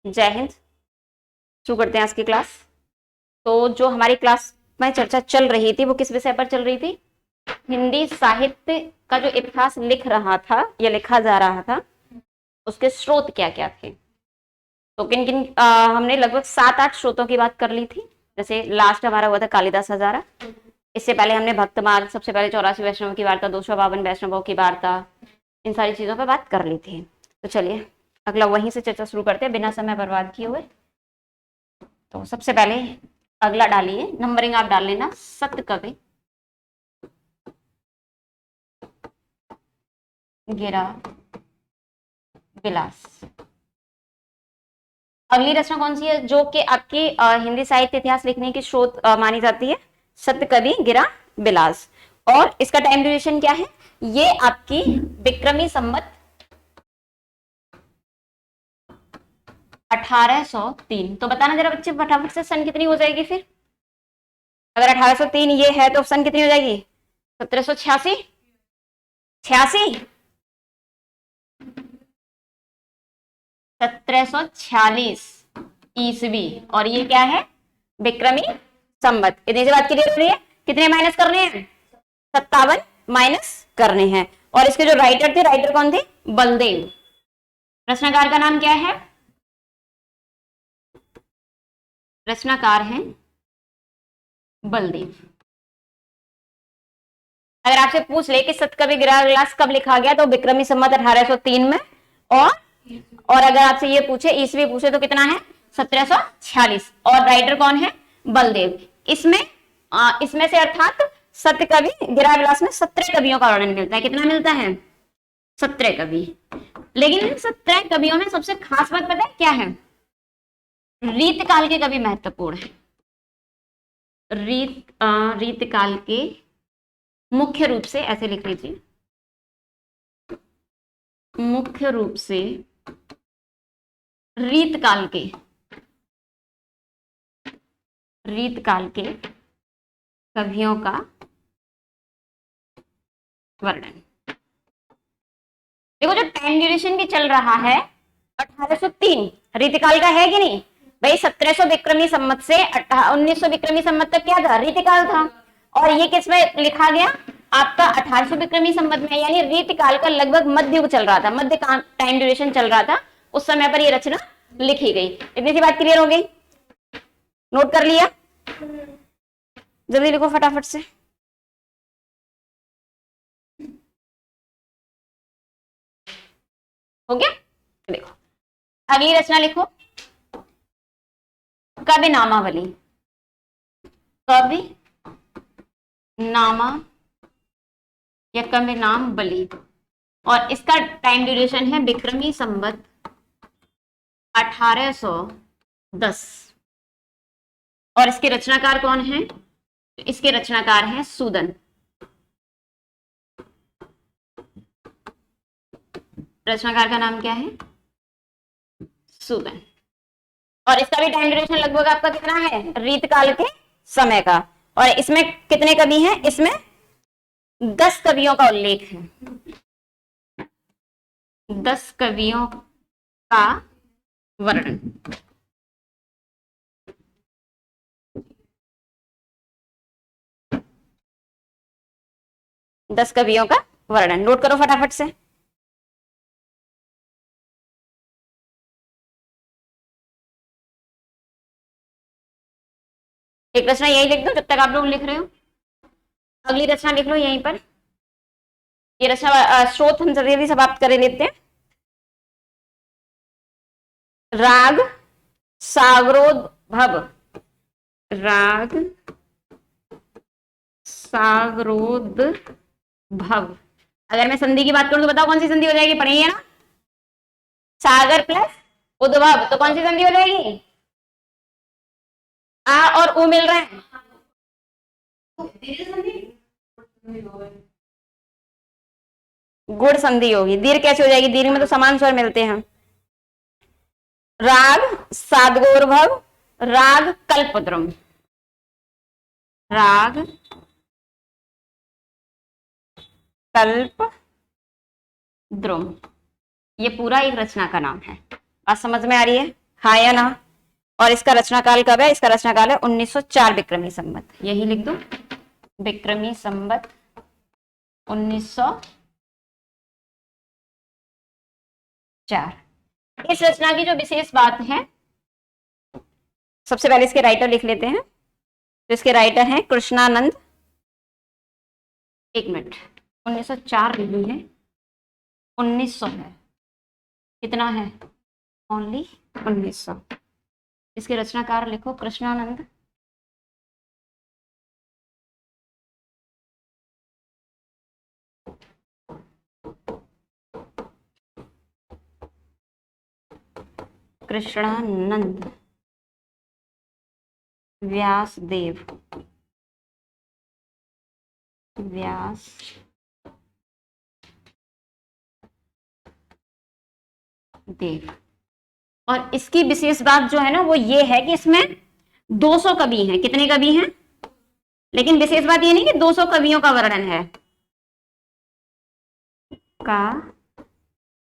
जय हिंद। शुरू करते हैं आज की क्लास। तो जो हमारी क्लास में चर्चा चल रही थी वो किस विषय पर चल रही थी? हिंदी साहित्य का जो इतिहास लिख रहा था या लिखा जा रहा था उसके स्रोत क्या क्या थे। तो किन किन हमने लगभग 7-8 स्रोतों की बात कर ली थी। जैसे लास्ट हमारा हुआ था कालिदास हजारा। इससे पहले हमने भक्तमार्ग, सबसे पहले 84 वैष्णवों की वार्ता, 252 वैष्णवों की वार्ता, इन सारी चीजों पर बात कर ली थी। तो चलिए अगला वहीं से चर्चा शुरू करते हैं बिना समय बर्बाद किए हुए। तो सबसे पहले अगला डालिए, नंबरिंग आप डाल लेना। सत कवि गिरा बिलास। अगली रचना कौन सी है जो कि आपकी हिंदी साहित्य इतिहास लिखने की स्रोत मानी जाती है? सत कवि गिरा बिलास। और इसका टाइम ड्यूरेशन क्या है? ये आपकी विक्रमी संवत 1803। तो बताना जरा बच्चे फटाफट से, सन कितनी हो जाएगी फिर? अगर 1803 ये है तो सन कितनी हो जाएगी? 1786, 86, 1746 ईसवी। और ये क्या है? विक्रमी संवत। इतनी सी बात क्लियर हो रही है? कितने माइनस करने हैं? 57 माइनस करने हैं। और इसके जो राइटर थे, राइटर कौन थे? बलदेव। रचनाकार का नाम क्या है? रचनाकार है बलदेव। अगर आपसे पूछ ले कि सतकवि गिरा बिलास कब लिखा गया तो विक्रमी संवत 1803 में। और और अगर आपसे ये पूछे, ईस्वी पूछे तो कितना है? 1746। और राइटर कौन है? बलदेव। इसमें इसमें से अर्थात सतकवि गिरा बिलास में 17 कवियों का वर्णन मिलता है। कितना मिलता है? 17 कवि। लेकिन इन 17 कवियों में सबसे खास बात पता है क्या है? रीत काल के कवि महत्वपूर्ण है। रीत काल के मुख्य रूप से, ऐसे लिख लीजिए, मुख्य रूप से रीतकाल के कवियों का वर्णन। देखो जो टाइम ड्यूरेशन भी चल रहा है 1803 रीतिकाल का है कि नहीं भाई? 1700 विक्रमी संवत से 1900 विक्रमी संवत तक क्या था? रीतिकाल था। और ये किस में लिखा गया? आपका 1800 विक्रमी संवत में, यानी रीतिकाल का लगभग मध्य युग चल रहा था, मध्य टाइम ड्यूरेशन चल रहा था। उस समय पर ये रचना लिखी गई। इतनी सी बात क्लियर हो गई? नोट कर लिया? जल्दी लिखो फटाफट से। हो गया? देखो अगली रचना लिखो, कवि नामावली। कवि नामा या कवि नाम बली। और इसका टाइम ड्यूरेशन है विक्रमी संवत 1810। और इसके रचनाकार कौन है? इसके रचनाकार हैं सूदन। रचनाकार का नाम क्या है? सूदन। और इसका भी टाइम ड्यूरेशन लगभग आपका कितना है? रीतकाल के समय का। और इसमें कितने कवि हैं? इसमें 10 कवियों का उल्लेख है। 10 कवियों का वर्णन। 10 कवियों का वर्णन नोट करो फटाफट से। एक रचना यही लिख दो जब तक आप लोग लिख रहे हो। अगली रचना लिख लो यहीं पर। ये रचना स्रोत हम जल्दी समाप्त कर लेते हैं। राग सागरोद्भव। राग सागरोद्भव। अगर मैं संधि की बात करूं तो बताओ कौन सी संधि हो जाएगी? पढ़ेंगे ना? सागर प्लस उद्भव, तो कौन सी संधि हो जाएगी? आ और उ मिल रहे हैं। गुण संधि होगी। दीर्घ कैसे हो जाएगी? दीर्घ में तो समान स्वर मिलते हैं। राग सादगोर्भव, राग कल्पद्रुम। राग कल्प द्रुम, ये पूरा एक रचना का नाम है। बात समझ में आ रही है? हाँ या ना। और इसका रचना काल कब है? इसका रचना काल है 1904 विक्रमी संवत, यही लिख दो, विक्रमी संवत 1904। इस रचना की जो विशेष बात है, सबसे पहले इसके राइटर लिख लेते हैं। तो इसके राइटर हैं कृष्णानंद। एक मिनट, 1904 नहीं है, 1900 है। कितना है? ओनली 1900। इसके रचनाकार लिखो कृष्णानंद। कृष्णानंद व्यासदेव, व्यास देव। और इसकी विशेष बात जो है ना वो ये है कि इसमें 200 कवि हैं। कितने कवि हैं? लेकिन विशेष बात ये नहीं कि 200 कवियों का वर्णन है, का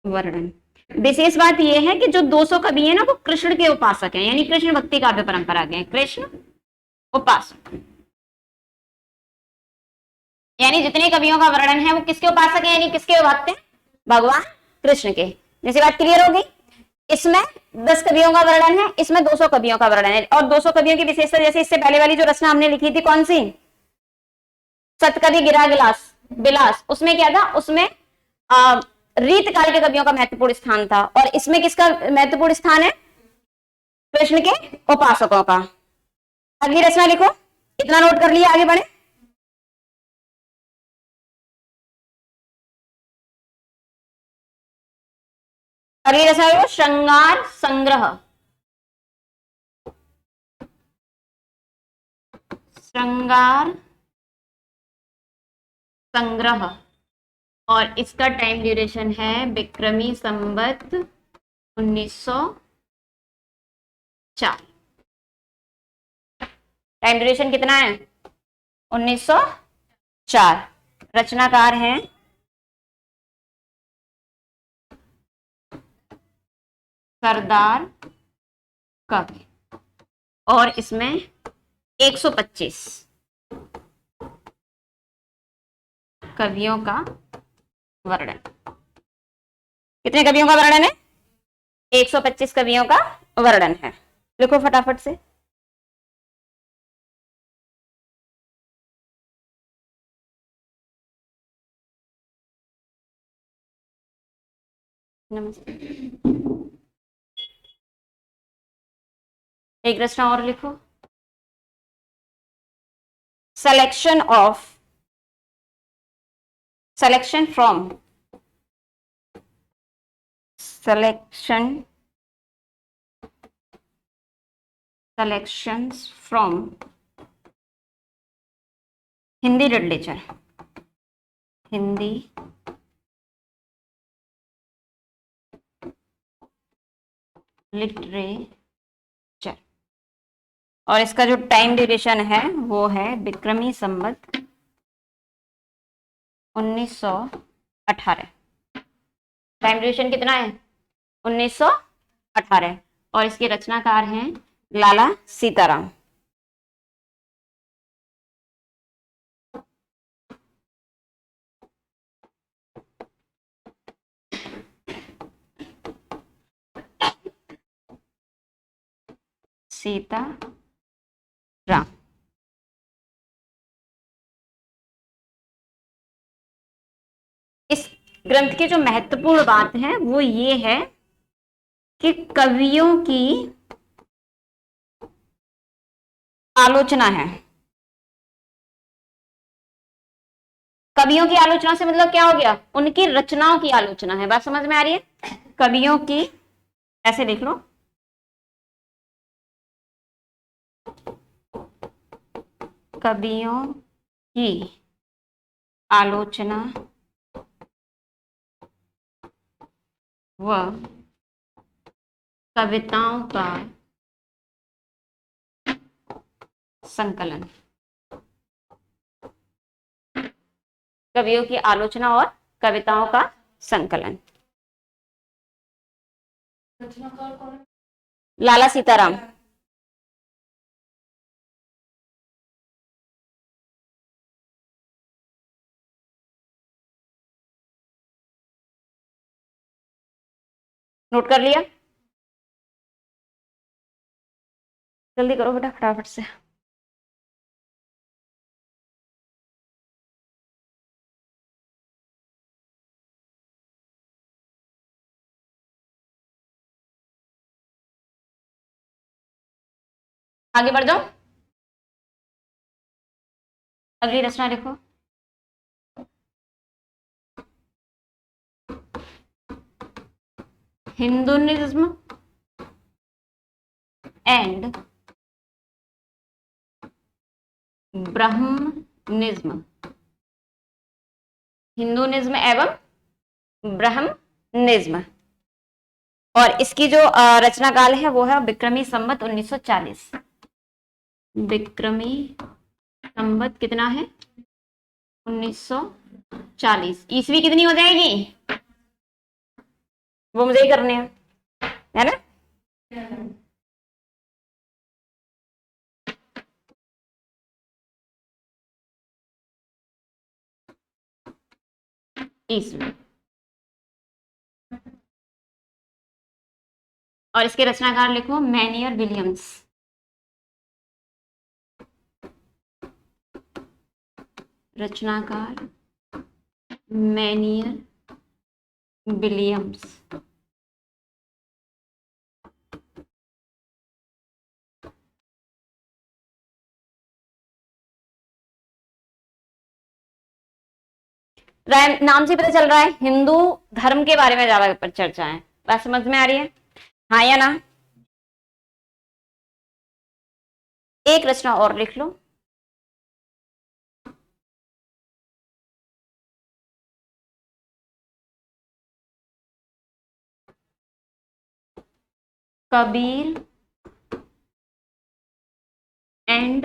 वर्णन। विशेष बात यह है कि जो 200 कवि हैं ना वो कृष्ण के उपासक हैं, यानी कृष्ण भक्ति काव्य परंपरा के हैं, कृष्ण उपासक। यानी जितने कवियों का वर्णन है वो किसके उपासक है, यानी किसके भक्त हैं? भगवान कृष्ण के। जैसे बात क्लियर होगी। इसमें 10 कवियों का वर्णन है, इसमें 200 कवियों का वर्णन है। और 200 कवियों की विशेषता, जैसे इससे पहले वाली जो रचना हमने लिखी थी, कौन सी? सतकवि गिरा गिलास बिलास, उसमें क्या था? उसमें रीत काल के कवियों का महत्वपूर्ण स्थान था। और इसमें किसका महत्वपूर्ण स्थान है? कृष्ण के उपासकों का। अगली रचना लिखो। इतना नोट कर लिया, आगे बढ़े। अगली रचना लिखो श्रृंगार संग्रह। श्रृंगार संग्रह। और इसका टाइम ड्यूरेशन है विक्रमी संवत 1904। टाइम ड्यूरेशन कितना है? 1904। रचनाकार हैं सरदार कवि। और इसमें 125 कवियों का वर्णन। कितने कवियों का वर्णन है? 125 कवियों का वर्णन है। लिखो फटाफट से। नमस्ते। एक रचना और लिखो। selection from selections from Hindi literature. Hindi literature. और इसका जो टाइम ड्यूरेशन है वो है विक्रमी संवत 1918। टाइम ड्यूरेशन कितना है? 1918। और इसके रचनाकार हैं लाला सीताराम। सीता राम। इस ग्रंथ की जो महत्वपूर्ण बात है वो ये है कि कवियों की आलोचना है। कवियों की आलोचना से मतलब क्या हो गया? उनकी रचनाओं की आलोचना है। बात समझ में आ रही है? कवियों की, ऐसे देख लो, कवियों की आलोचना व कविताओं का संकलन। कवियों की आलोचना और कविताओं का संकलन। लाला सीताराम। नोट कर लिया? जल्दी करो बेटा फटाफट से। आगे बढ़ जाओ, अगली रचना लिखो। Hinduism and Brahmanism. हिंदुइज्म एवं ब्राह्मणिज्म। और इसकी जो रचना काल है वो है विक्रमी संवत 1940। विक्रमी संवत कितना है? 1940। ईस्वी कितनी हो जाएगी वो मुझे ही करने है ना? ईस्वी। और इसके रचनाकार लिखो मैनियर विलियम्स। रचनाकार मैनियर विलियम्स। नाम से पता चल रहा है हिंदू धर्म के बारे में ज्यादा पर चर्चा है। बात समझ में आ रही है? हाँ या ना? एक रचना और लिख लो। Kabir and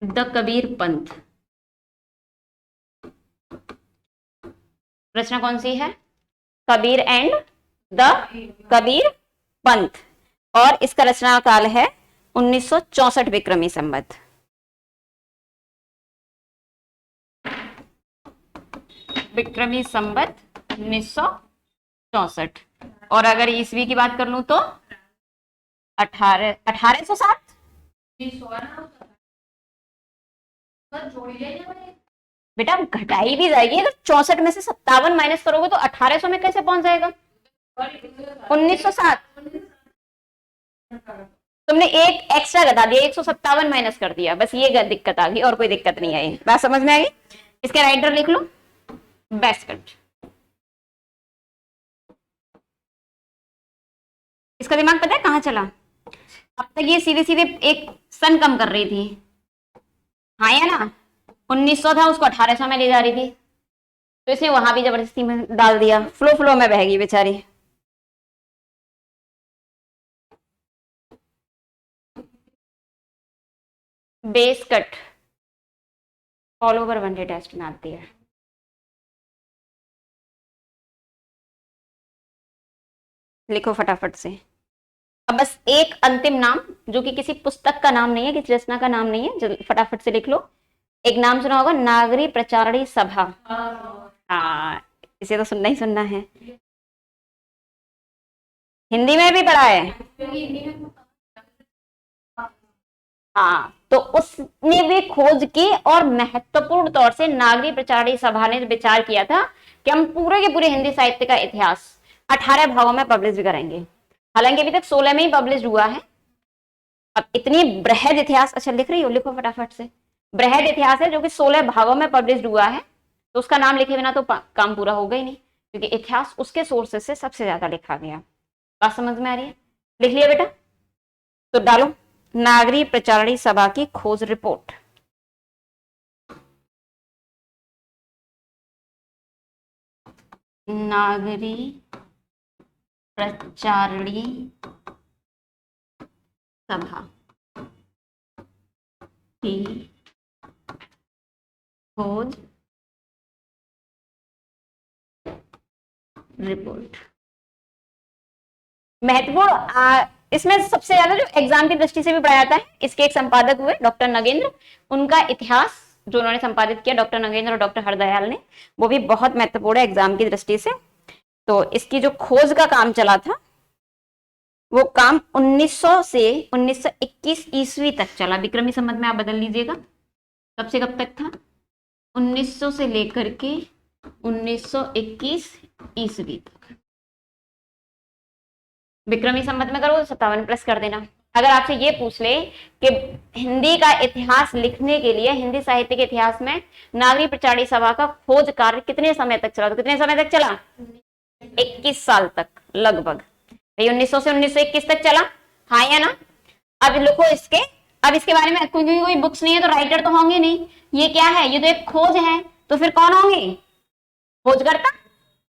the Kabir Panth. रचना कौन सी है? Kabir and the Kabir Panth. और इसका रचना काल है 1964 विक्रमी संवत। विक्रमी संवत 1964। और अगर ईस्वी की बात कर लूं तो 1860। बेटा घटाई भी जाएगी, अगर 64 में से 57 माइनस करोगे तो 1800 में कैसे पहुंच जाएगा? 1907। तुमने एक एक्स्ट्रा घटा दिया, 157 माइनस कर दिया, बस ये दिक्कत आ गई और कोई दिक्कत नहीं आई। बात समझ में आई? इसके राइटर लिख लो बेस्कट। इसका दिमाग पता है कहां चला? अब तक ये सीधे सीधे एक सन कम कर रही थी, हाँ या ना? 1900 था, उसको 1800 में ले जा रही थी, तो इसने वहां भी जबरदस्ती में डाल दिया, फ्लो फ्लो में बह गई बेचारी। Base cut all over one day test में आती है। लिखो फटाफट से। अब बस एक अंतिम नाम, जो कि किसी पुस्तक का नाम नहीं है, किसी रचना का नाम नहीं है, फटाफट से लिख लो। एक नाम सुना होगा, नागरी प्रचारणी सभा। हाँ, इसे तो सुनना ही सुनना है। हिंदी में भी पढ़ा है। हाँ, तो उसने भी खोज की और महत्वपूर्ण तौर से नागरी प्रचारणी सभा ने विचार किया था कि हम पूरे के पूरे हिंदी साहित्य का इतिहास 18 भागों में पब्लिश भी करेंगे। हालांकि अभी तक 16 में ही पब्लिश हुआ है। अब इतनी बृहद इतिहास, अच्छा लिख रही हो, लिखो फटाफट से। बृहद इतिहास है जो कि 16 भागों में पब्लिश हुआ है, तो उसका नाम लिखे बिना तो काम पूरा होगा ही नहीं, क्योंकि इतिहास उसके सोर्सेस से सबसे ज्यादा लिखा गया। बात समझ में आ रही है? लिख लिया बेटा? तो डालो नागरी प्रचारणी सभा की खोज रिपोर्ट। नागरी प्रचारणी सभा की खोज रिपोर्ट। महत्वपूर्ण इसमें सबसे ज्यादा जो एग्जाम की दृष्टि से भी पढ़ा जाता है, इसके एक संपादक हुए डॉक्टर नगेंद्र, उनका इतिहास जो उन्होंने संपादित किया डॉक्टर नगेंद्र और डॉक्टर हरदयाल ने, वो भी बहुत महत्वपूर्ण है एग्जाम की दृष्टि से। तो इसकी जो खोज का काम चला था, वो काम 1900 से 1921 ईस्वी तक चला। विक्रमी संवत में आप बदल लीजिएगा, कब से कब तक था, 1900 से लेकर के 1921 ईस्वी तक। विक्रमी संवत में करो तो 57 प्लस कर देना। अगर आपसे ये पूछ ले कि हिंदी का इतिहास लिखने के लिए हिंदी साहित्य के इतिहास में नागरी प्रचारी सभा का खोज कार्य कितने समय तक चला, तो कितने समय तक चला, 21 साल तक लगभग। 1900 से 1921 तक चला, हाँ या ना। अब लिखो इसके, अब इसके बारे में क्योंकि कोई बुक्स नहीं है तो राइटर तो होंगे नहीं, ये क्या है, ये तो एक खोज है, तो फिर कौन होंगे, खोजकर्ता।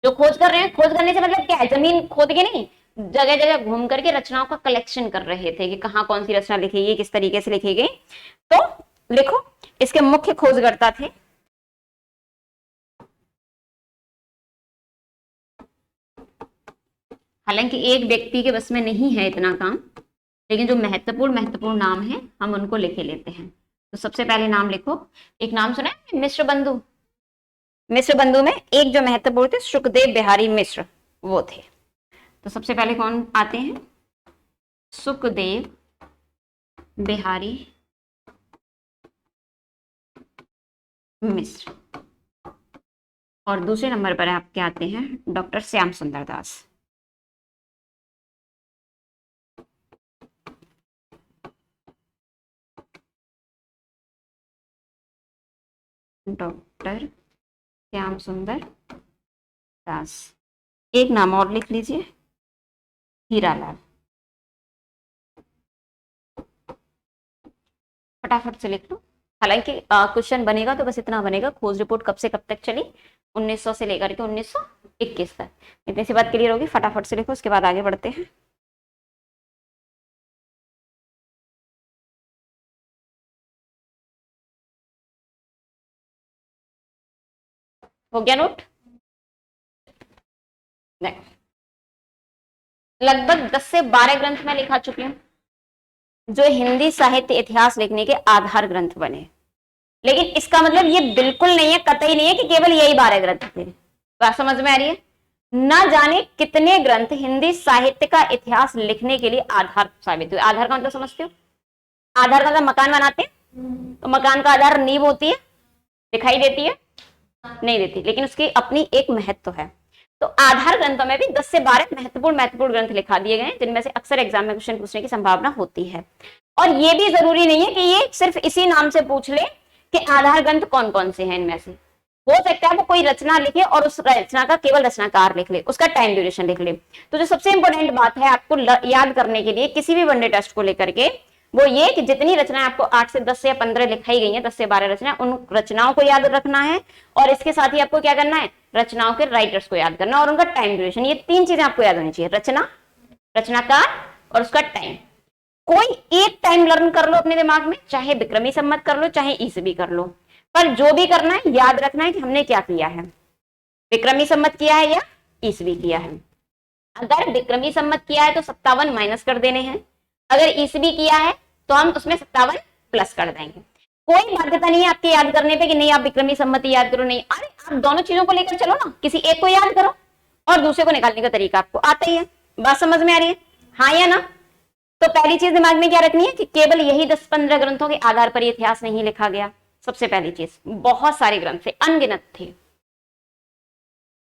जो खोज कर रहे हैं, खोज करने से मतलब क्या है, जमीन खोद के नहीं, जगह जगह घूम करके रचनाओं का कलेक्शन कर रहे थे कि कहाँ कौन सी रचना लिखी गई, किस तरीके से लिखी गई। तो लिखो इसके मुख्य खोजकर्ता थे हालांकि एक व्यक्ति के बस में नहीं है इतना काम, लेकिन जो महत्वपूर्ण महत्वपूर्ण नाम है हम उनको लिखे लेते हैं। तो सबसे पहले नाम लिखो, एक नाम सुना है मिश्र बंधु। मिश्र बंधु में एक जो महत्वपूर्ण थे सुखदेव बिहारी मिश्र, वो थे। तो सबसे पहले कौन आते हैं, सुखदेव बिहारी मिश्र। और दूसरे नंबर पर आपके आते हैं डॉक्टर श्याम सुंदर दास। डॉक्टर श्याम सुंदर दास। एक नाम और लिख लीजिए, हीरालाल। फटाफट से लिख लो, हालांकि क्वेश्चन बनेगा तो बस इतना बनेगा, खोज रिपोर्ट कब से कब तक चली, 1900 से लेकर के 1921 तक। इतनी सी बात क्लियर होगी, फटाफट से लिखो, उसके बाद आगे बढ़ते हैं। हो गया नोट, लगभग 10 से 12 ग्रंथ मैं लिखा चुकी हूँ जो हिंदी साहित्य इतिहास लिखने के आधार ग्रंथ बने। लेकिन इसका मतलब ये बिल्कुल नहीं है, कतई नहीं है कि केवल यही 12 ग्रंथ थे। बात समझ में आ रही है, ना जाने कितने ग्रंथ हिंदी साहित्य का इतिहास लिखने के लिए आधार साबित हुए। आधार का मतलब समझते हो, आधार का मतलब मकान बनाते हैं तो मकान का आधार नींव होती है, दिखाई देती है, नहीं देती, लेकिन उसकी अपनी एक महत्व है। तो आधार ग्रंथों में भी 10 से 12 महत्वपूर्ण ग्रंथ लिखा दिए गए हैं, जिनमें से अक्सर एग्जाम में क्वेश्चन पूछने की संभावना होती है। और ये भी जरूरी नहीं है कि ये सिर्फ इसी नाम से पूछ ले कि आधार ग्रंथ कौन कौन से हैं, इनमें से हो सकता है वो कोई रचना लिखे और उस रचना का केवल रचनाकार लिख ले, उसका टाइम ड्यूरेशन लिख ले। तो जो सबसे इंपॉर्टेंट बात है आपको याद करने के लिए किसी भी वनडे टेस्ट को लेकर के, वो ये कि जितनी रचनाएं आपको 8 से 10 या 15 लिखाई गई हैं, 10 से 12 रचनाएं, उन रचनाओं को याद रखना है। और इसके साथ ही आपको क्या करना है, रचनाओं के राइटर्स को याद करना और उनका टाइम ड्यूरेशन। ये 3 चीजें आपको याद होनी चाहिए, रचना, रचनाकार और उसका टाइम। कोई एक टाइम लर्न कर लो अपने दिमाग में, चाहे विक्रमी संवत कर लो चाहे ईसवी कर लो, पर जो भी करना है याद रखना है कि हमने क्या किया है, विक्रमी संवत किया है या ईसवी किया है। अगर विक्रमी संवत किया है तो 57 माइनस कर देने हैं, अगर ईसवी किया है तो हम उसमें 57 प्लस कर देंगे। कोई बाध्यता नहीं है आपके याद करने पे कि नहीं आप विक्रमी संमति याद करो, नहीं, अरे आप दोनों चीजों को लेकर चलो ना, किसी एक को याद करो और दूसरे को निकालने का तरीका आपको आता ही है। बात समझ में आ रही है, हाँ या ना। तो पहली चीज दिमाग में क्या रखनी है कि केवल यही 10-15 ग्रंथों के आधार पर इतिहास नहीं लिखा गया, सबसे पहली चीज, बहुत सारे ग्रंथ थे, अनगिनत थे।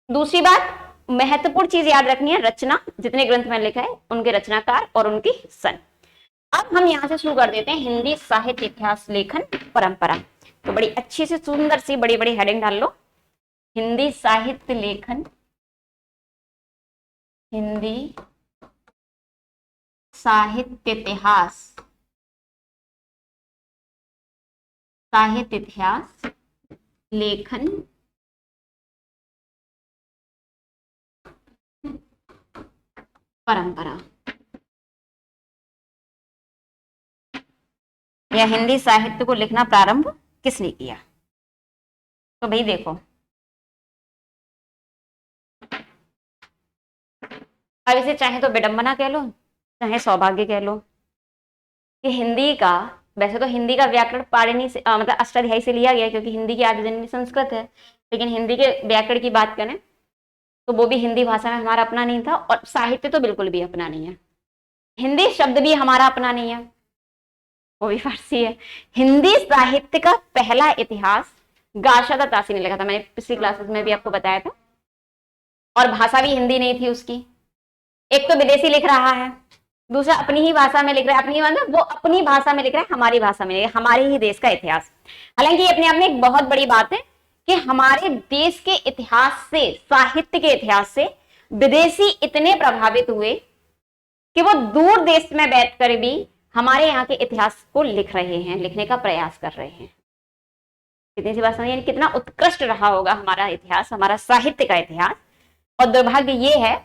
दूसरी बात, महत्वपूर्ण चीज याद रखनी है, रचना, जितने ग्रंथ मैंने लिखा है उनके रचनाकार और उनकी सन। अब हम यहां से शुरू कर देते हैं हिंदी साहित्य इतिहास लेखन परंपरा। तो बड़ी अच्छी सी सुंदर सी बड़ी बड़ी हेडिंग डाल लो, हिंदी साहित्य लेखन, हिंदी साहित्य इतिहास, साहित्य इतिहास लेखन परंपरा, या हिंदी साहित्य को लिखना प्रारंभ किसने किया। तो भाई देखो, अब इसे चाहे तो विडंबना कह लो, चाहे सौभाग्य कह लो, कि हिंदी का, वैसे तो हिंदी का व्याकरण पाणिनि से मतलब अष्टाध्यायी से लिया गया, क्योंकि हिंदी की आदिजन्मी संस्कृत है, लेकिन हिंदी के व्याकरण की बात करें तो वो भी हिंदी भाषा में हमारा अपना नहीं था, और साहित्य तो बिल्कुल भी अपना नहीं है। हिंदी शब्द भी हमारा अपना नहीं है, वो भी फारसी है। हिंदी साहित्य का पहला इतिहास गार्शा तासी ने लिखा था, मैंने पिछली क्लासेस में भी आपको बताया था, और भाषा भी हिंदी नहीं थी उसकी। एक तो विदेशी लिख रहा है, दूसरा अपनी ही भाषा में लिख रहा है, अपनी मतलब वो अपनी भाषा में लिख रहा है, हमारी भाषा में, हमारे ही देश का इतिहास। हालांकि ये अपने आप में एक बहुत बड़ी बात है कि हमारे देश के इतिहास से, साहित्य के इतिहास से विदेशी इतने प्रभावित हुए कि वो दूर देश में बैठकर भी हमारे यहाँ के इतिहास को लिख रहे हैं, लिखने का प्रयास कर रहे हैं। कितनी सी बात समझ, यानी कितना उत्कृष्ट रहा होगा हमारा इतिहास, हमारा साहित्य का इतिहास। और दुर्भाग्य ये है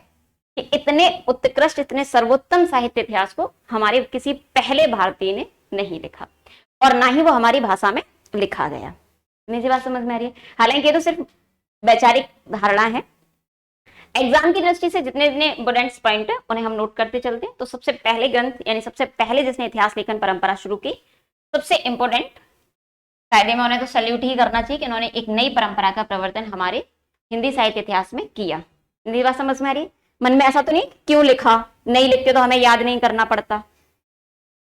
कि इतने उत्कृष्ट, इतने सर्वोत्तम साहित्य इतिहास को हमारे किसी पहले भारतीय ने नहीं लिखा, और ना ही वो हमारी भाषा में लिखा गया। मेरी बात समझ में आ रही है? हालांकि ये तो सिर्फ वैचारिक धारणा है। एग्जाम की दृष्टि से जितने जितने इंपोर्टेंट पॉइंट है उन्हें हम नोट करते चलते हैं। तो सबसे पहले ग्रंथ, यानी सबसे पहले जिसने इतिहास लेखन परंपरा शुरू की, सबसे इंपोर्टेंट, कायदे में उन्हें तो सल्यूट ही करना चाहिए कि उन्होंने एक नई परंपरा का प्रवर्तन हमारे हिंदी साहित्य इतिहास में किया। मेरी बात समझ में आ रही है? मन में ऐसा तो नहीं क्यों लिखा, नहीं लिखते तो हमें याद नहीं करना पड़ता,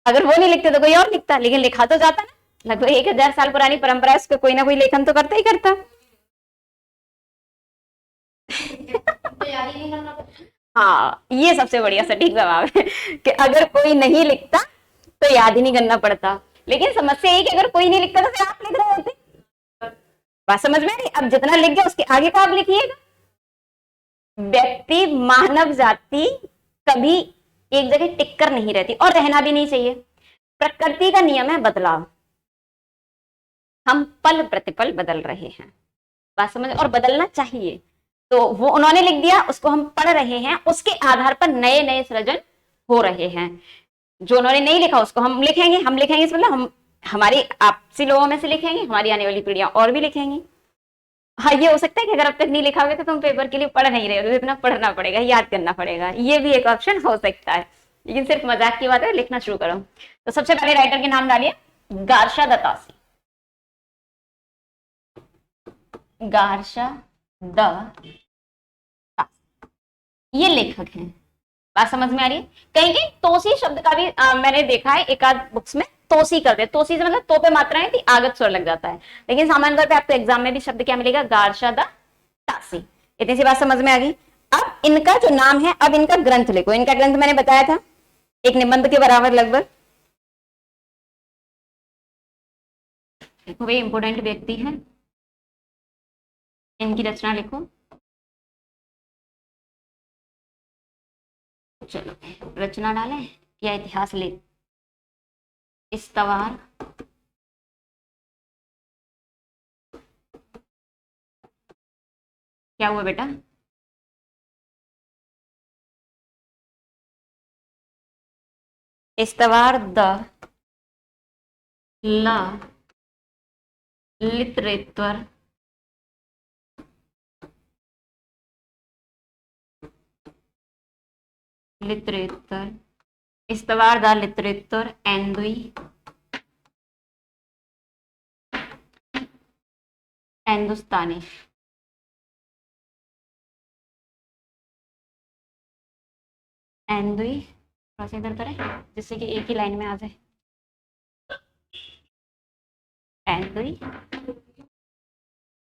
अगर वो नहीं लिखते तो कोई और लिखता, लेकिन लिखा तो जाता ना। लगभग 1000 साल पुरानी परंपरा है, उसको कोई ना कोई लेखन तो करता ही करता। हाँ, ये सबसे बढ़िया सटीक जवाब है कि अगर कोई नहीं लिखता तो याद ही नहीं करना पड़ता। लेकिन समस्या ये कि अगर कोई नहीं लिखता तो फिर आप लिख रहे होते। बात समझ में नहीं? अब जितना लिख गया उसके आगे का आप लिखिएगा। व्यक्ति, मानव जाति कभी एक जगह टिक कर नहीं रहती, और रहना भी नहीं चाहिए। प्रकृति का नियम है बदलाव, हम पल प्रतिपल बदल रहे हैं। बात समझ, और बदलना चाहिए। तो वो उन्होंने लिख दिया, उसको हम पढ़ रहे हैं, उसके आधार पर नए नए सृजन हो रहे हैं। जो उन्होंने नहीं लिखा उसको हम लिखेंगे, हम लिखेंगे इस मतलब हम हमारी आपसी लोगों में से लिखेंगे, हमारी आने वाली पीढ़ियां और भी लिखेंगी। हाँ, ये हो सकता है कि अगर अब तक नहीं लिखा हुआ तो तुम पेपर के लिए पढ़ नहीं रहे हो, तो इतना पढ़ना पड़ेगा, याद करना पड़ेगा, ये भी एक ऑप्शन हो सकता है। लेकिन सिर्फ मजाक की बात है, लिखना शुरू करो। तो सबसे पहले राइटर के नाम डालिए, गार्शा द तासी। गार्शा द, ये लेखक हैं। बात समझ में आ रही है? कहीं कहीं तोसी शब्द का भी मैंने देखा है, एक आध बुक्स में तोसी करते हैं। तोसी से मतलब तो पे मात्राएं थी, आगत स्वर लग जाता है, लेकिन सामान्य तौर पे आपको एग्जाम में भी शब्द क्या मिलेगा, गार्शा द तासी। इतनी सी बात समझ में आ गई। अब इनका जो नाम है, अब इनका ग्रंथ लिखो। इनका ग्रंथ मैंने बताया था एक निबंध के बराबर लगभग। वे इंपोर्टेंट व्यक्ति हैं, इनकी रचना लिखो। चलो रचना डालें या इतिहास ले। इस्तवार, क्या हुआ बेटा? इस्तवार द ला लिटरेचर लिटरेचर, इस्तवार द लिटरेचर हिंदुस्तानी। एंदुई थोड़ा सा इधर करें जिससे कि एक ही लाइन में आ जाए। एंदुई,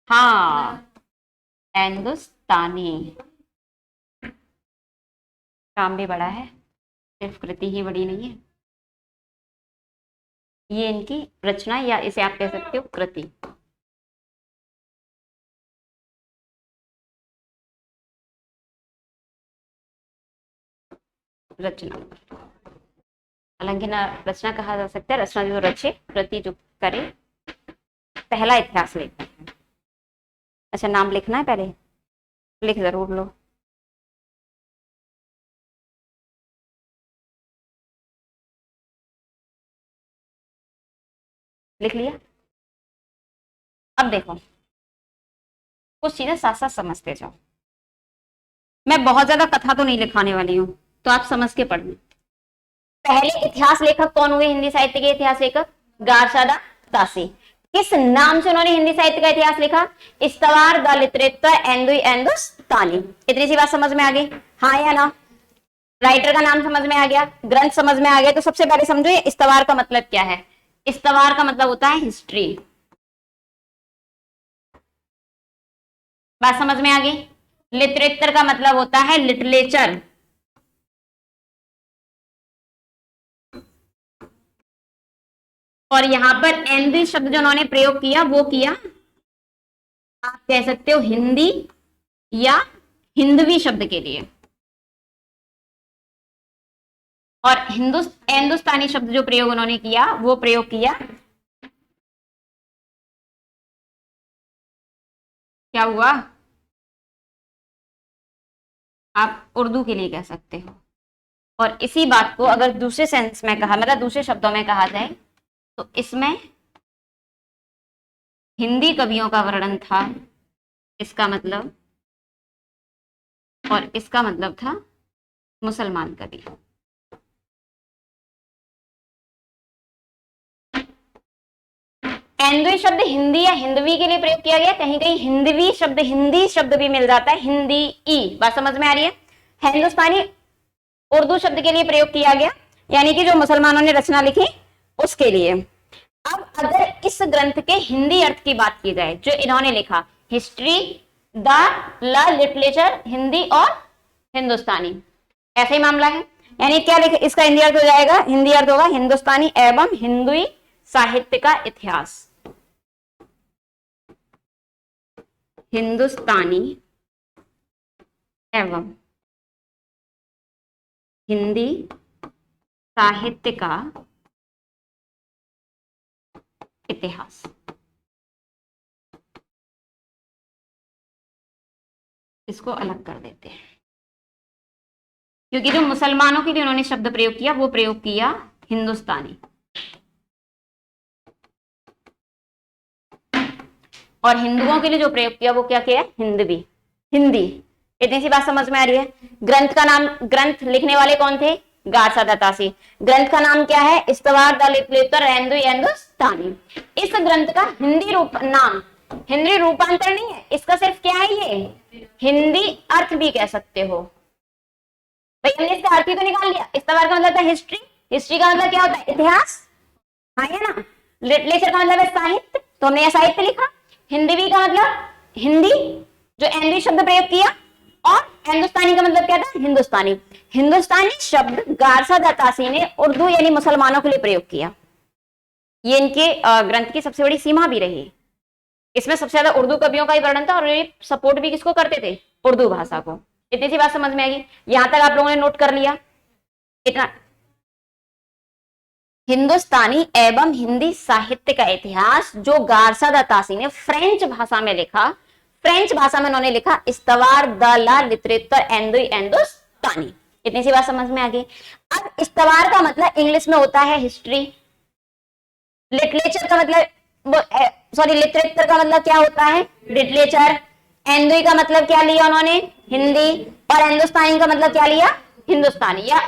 हाँ, हिंदुस्तानी। काम भी बड़ा है, सिर्फ कृति ही बड़ी नहीं है। ये इनकी रचना, या इसे आप कह सकते हो कृति। रचना, हालांकि ना रचना कहा जा सकता है, रचना जो रचे, कृति जो करे, पहला इतिहास लेखक है। अच्छा, नाम लिखना है पहले? लिख जरूर लो। लिख लिया? अब देखो, कुछ चीजें साथ साथ समझते जाओ। मैं बहुत ज्यादा कथा तो नहीं लिखाने वाली हूँ, तो आप समझ के पढ़ना। पहले इतिहास लेखक कौन हुए हिंदी साहित्य के इतिहास लेखक? गारसादा तासी। किस नाम से उन्होंने हिंदी साहित्य का इतिहास लिखा? इस्तवार द लिटरेचर हिंदुस्तानी। इतनी सी बात समझ में आ गई, हाँ या ना? राइटर का नाम समझ में आ गया, ग्रंथ समझ में आ गया, तो सबसे पहले समझो ये इस्तवार का मतलब क्या है। इस्तवार का मतलब होता है हिस्ट्री। बात समझ में आ गई? लिटरेचर का मतलब होता है लिटरेचर। और यहां पर एनवी शब्द जो उन्होंने प्रयोग किया वो किया, आप कह सकते हो हिंदी या हिंदवी शब्द के लिए। और हिंदुस्तानी शब्द जो प्रयोग उन्होंने किया वो प्रयोग किया, क्या हुआ, आप उर्दू के लिए कह सकते हो। और इसी बात को अगर दूसरे सेंस में कहा, मतलब दूसरे शब्दों में कहा जाए, तो इसमें हिंदी कवियों का वर्णन था, इसका मतलब, और इसका मतलब था मुसलमान कवि। एंद्वी शब्द हिंदी या हिंदवी के लिए प्रयोग किया गया, कहीं कहीं हिंदवी शब्द हिंदी शब्द भी मिल जाता है, हिंदी ई। बात समझ में आ रही है? हिंदुस्तानी उर्दू शब्द के लिए प्रयोग किया गया, यानी कि जो मुसलमानों ने रचना लिखी उसके लिए। अब अगर इस ग्रंथ के हिंदी अर्थ की बात की जाए, जो इन्होंने लिखा, हिस्ट्री द लिटरेचर हिंदी और हिंदुस्तानी, ऐसा ही मामला है। यानी क्या लिख, इसका हिंदी अर्थ हो जाएगा, हिंदी अर्थ होगा हिंदुस्तानी एवं हिंदुई साहित्य का इतिहास। हिंदुस्तानी एवं हिंदी साहित्य का इतिहास। इसको अलग कर देते हैं, क्योंकि जो मुसलमानों के लिए उन्होंने शब्द प्रयोग किया वो प्रयोग किया हिंदुस्तानी, और हिंदुओं के लिए जो प्रयोग किया वो क्या किया? हिंदवी, हिंदी। इतनी सी बात समझ में आ रही है? ग्रंथ का नाम, ग्रंथ लिखने वाले कौन थे? गारसादा तासी। ग्रंथ का नाम क्या है? इस्तवार द लिटरेचर हिंदुस्तानी। इस ग्रंथ का हिंदी रूप नाम, हिंदी रूपांतर नहीं है इसका, सिर्फ क्या है ये? हिंदी अर्थ भी कह सकते हो भाई। हमने इसका अर्थ ही तो निकाल लिया। इस्तवार का मतलब था हिस्ट्री, हिस्ट्री का मतलब क्या होता है? इतिहास, हाँ है ना? लिटरेचर का मतलब है साहित्य, तो हमने यह साहित्य लिखा। हिंदवी का मतलब हिंदी, जो एनवी शब्द प्रयोग किया, और हिंदुस्तानी का मतलब क्या था? हिंदुस्तानी। हिंदुस्तानी शब्द गारसादा तासी ने उर्दू यानी मुसलमानों के लिए प्रयोग किया। ये इनके ग्रंथ की सबसे बड़ी सीमा भी रही। इसमें सबसे ज्यादा उर्दू कवियों का ही वर्णन था, और ये सपोर्ट भी किसको करते थे? उर्दू भाषा को। इतनी सी बात समझ में आएगी? यहां तक आप लोगों ने नोट कर लिया इतना? हिंदुस्तानी एवं हिंदी साहित्य का इतिहास जो गारसादा तासी ने फ्रेंच भाषा में लिखा, फ्रेंच भाषा में उन्होंने लिखा इस्तवार द ला लिटरेचर हिंदुस्तानी। इतनी सी बात समझ में आ गई? अब इस्तवार का मतलब इंग्लिश में होता है हिस्ट्री, लिटरेचर का मतलब, सॉरी, लिटरेचर का मतलब क्या होता है? लिटरेचर। एंदुई का मतलब क्या लिया उन्होंने? हिंदी। और हिंदुस्तानी का मतलब क्या लिया? हिंदुस्तानी, या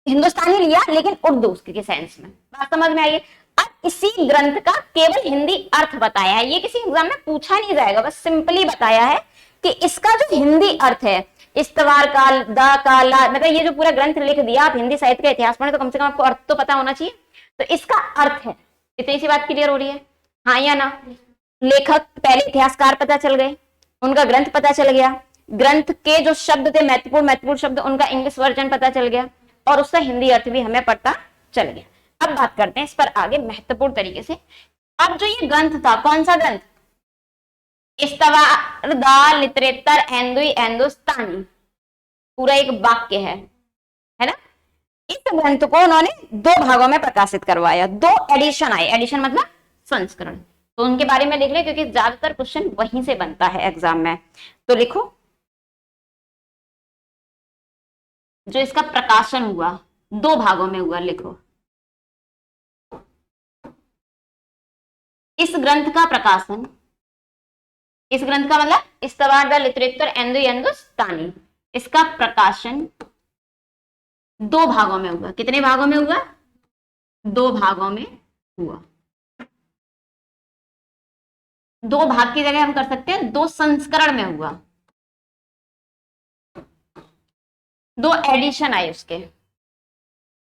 हिंदुस्तानी लिया लेकिन उर्दू के सेंस में। बात समझ में आई? अब इसी ग्रंथ का केवल हिंदी अर्थ बताया है, ये किसी एग्जाम में पूछा नहीं जाएगा, बस सिंपली बताया है कि इसका जो हिंदी अर्थ है, इस्तवार का, द का, ला, मतलब ये जो पूरा ग्रंथ लिख दिया, आप हिंदी साहित्य का इतिहास पढ़े तो कम से कम आपको अर्थ तो पता होना चाहिए। तो इसका अर्थ है, इतनी सी बात क्लियर हो रही है, हाँ या ना? लेखक पहले इतिहासकार पता चल गए, उनका ग्रंथ पता चल गया, ग्रंथ के जो शब्द थे महत्वपूर्ण महत्वपूर्ण शब्द, उनका इंग्लिश वर्जन पता चल गया, और उसका हिंदी अर्थ भी हमें पता चल गया। अब बात करते हैं इस पर आगे महत्वपूर्ण तरीके से। अब जो ये ग्रंथ था, कौन सा ग्रंथ? इस्तवार द लिटरेचर हिंदुस्तानी, पूरा एक वाक्य है ना? इस ग्रंथ को उन्होंने दो भागों में प्रकाशित करवाया, दो एडिशन आए, एडिशन मतलब संस्करण। तो उनके बारे में लिख ले, क्योंकि ज्यादातर क्वेश्चन वहीं से बनता है एग्जाम में। तो लिखो, जो इसका प्रकाशन हुआ दो भागों में हुआ, लिखो। इस ग्रंथ का प्रकाशन, इस ग्रंथ का मतलब इस्तवार द लिटरेचर हिंदुस्तानी, इसका प्रकाशन दो भागों में हुआ। कितने भागों में हुआ? दो भागों में हुआ। दो भाग की जगह हम कर सकते हैं दो संस्करण में हुआ, दो एडिशन आए उसके।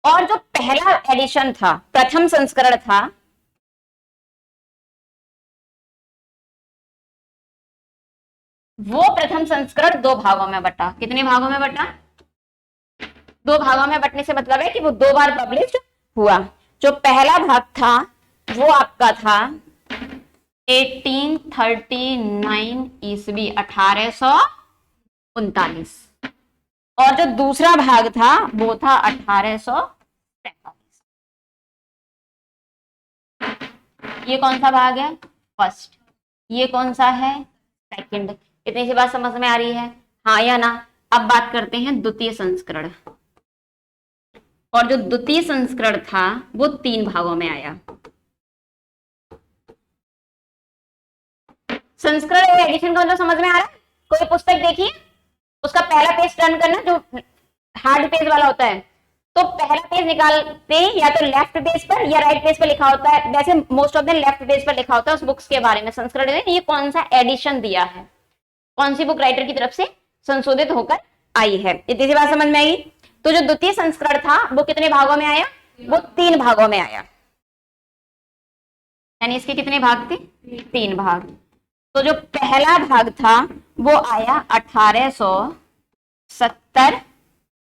और जो पहला एडिशन था, प्रथम संस्करण था, वो प्रथम संस्करण दो भागों में बटा। कितने भागों में बटा? दो भागों में बटने से मतलब है कि वो दो बार पब्लिश हुआ। जो पहला भाग था वो आपका था 1839 ईस्वी, 1839। और जो दूसरा भाग था वो था 1843। ये कौन सा भाग है? फर्स्ट। ये कौन सा है? सेकंड। इतनी सी बात समझ में आ रही है, हाँ या ना? अब बात करते हैं द्वितीय संस्करण। और जो द्वितीय संस्करण था वो तीन भागों में आया। संस्करण और एडिशन का मतलब समझ में आ रहा है? कोई पुस्तक देखिए, उसका पहला पेज टर्न करना, जो हार्ड पेज वाला होता है, तो पहला पेज निकालते हैं या तो लेफ्ट पेज पर या राइट पेज पर लिखा होता है। वैसे most of the left page पर लिखा होता है उस बुक्स के बारे में, संस्करण में ये कौन सा एडिशन दिया है, कौन सी बुक राइटर की तरफ से संशोधित होकर आई है। इतनी सी बात समझ में आई? तो जो द्वितीय संस्करण था वो कितने भागों में आया? वो तीन भागों में आया। यानी इसके कितने भाग थे? तीन भाग। तो जो पहला भाग था वो आया 1870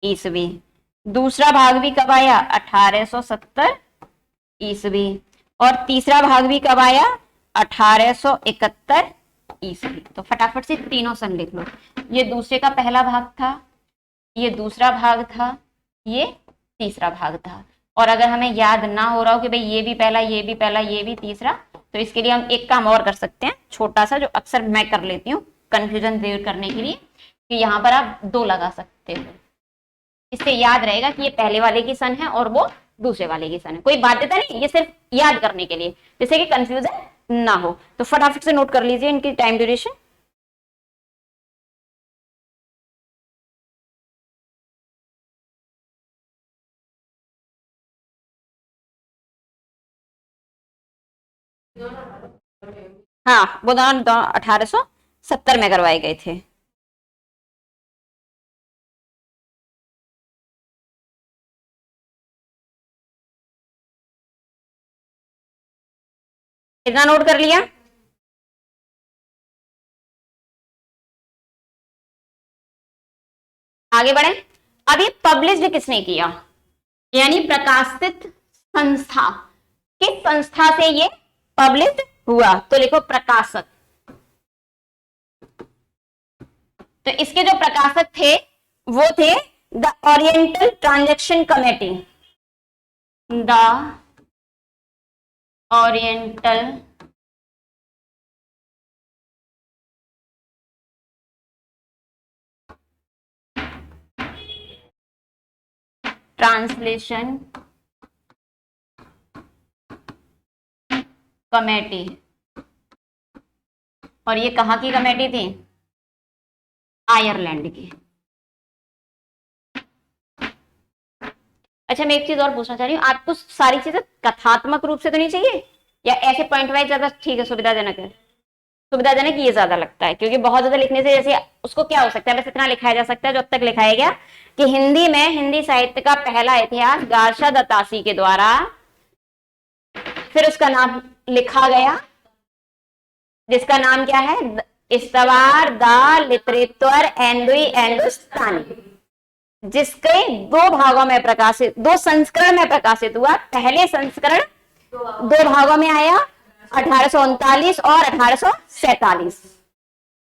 ईस्वी। दूसरा भाग भी कब आया? 1870 ईस्वी। और तीसरा भाग भी कब आया? 1871 ईस्वी। तो फटाफट से तीनों सन लिख लो। ये दूसरे का पहला भाग था, ये दूसरा भाग था, ये तीसरा भाग था। और अगर हमें याद ना हो रहा हो कि भाई ये भी पहला, ये भी पहला, ये भी तीसरा, तो इसके लिए हम एक काम और कर सकते हैं छोटा सा, जो अक्सर मैं कर लेती हूँ कंफ्यूजन दूर करने के लिए, कि यहाँ पर आप दो लगा सकते हो। इससे याद रहेगा कि ये पहले वाले की सन है और वो दूसरे वाले की सन है। कोई बाध्यता नहीं, ये सिर्फ याद करने के लिए, जिससे कि कंफ्यूजन ना हो। तो फटाफट से नोट कर लीजिए इनकी टाइम ड्यूरेशन। हाँ, वो दोनों 1870 में करवाए गए थे। इतना नोट कर लिया? आगे बढ़े। अब ये पब्लिश किसने किया, यानी प्रकाशित संस्था, किस संस्था से ये पब्लिश हुआ? तो लिखो प्रकाशक। तो इसके जो प्रकाशक थे वो थे the oriental transaction committee. The oriental translation committee. और ये कहाँ की कमेटी थी? आयरलैंड की। अच्छा, मैं एक चीज और पूछना चाह रही हूँ, आपको सारी चीजें कथात्मक रूप से तो नहीं चाहिए, या ऐसे पॉइंट वाइज ज्यादा ठीक है, सुविधाजनक है? सुविधाजनक ये ज्यादा लगता है, क्योंकि बहुत ज्यादा लिखने से जैसे उसको क्या हो सकता है, बस इतना लिखाया जा सकता है जो अब तक लिखाया गया, कि हिंदी में हिंदी साहित्य का पहला इतिहास गार्षा दत्तासी के द्वारा, फिर उसका नाम लिखा गया, जिसका नाम क्या है? इस्तवार द लिटरेचर एंडुस्तानी, जिसके दो भागों में प्रकाशित, दो संस्करण में प्रकाशित हुआ। पहले संस्करण दो भागों में आया, 1839 और 1847।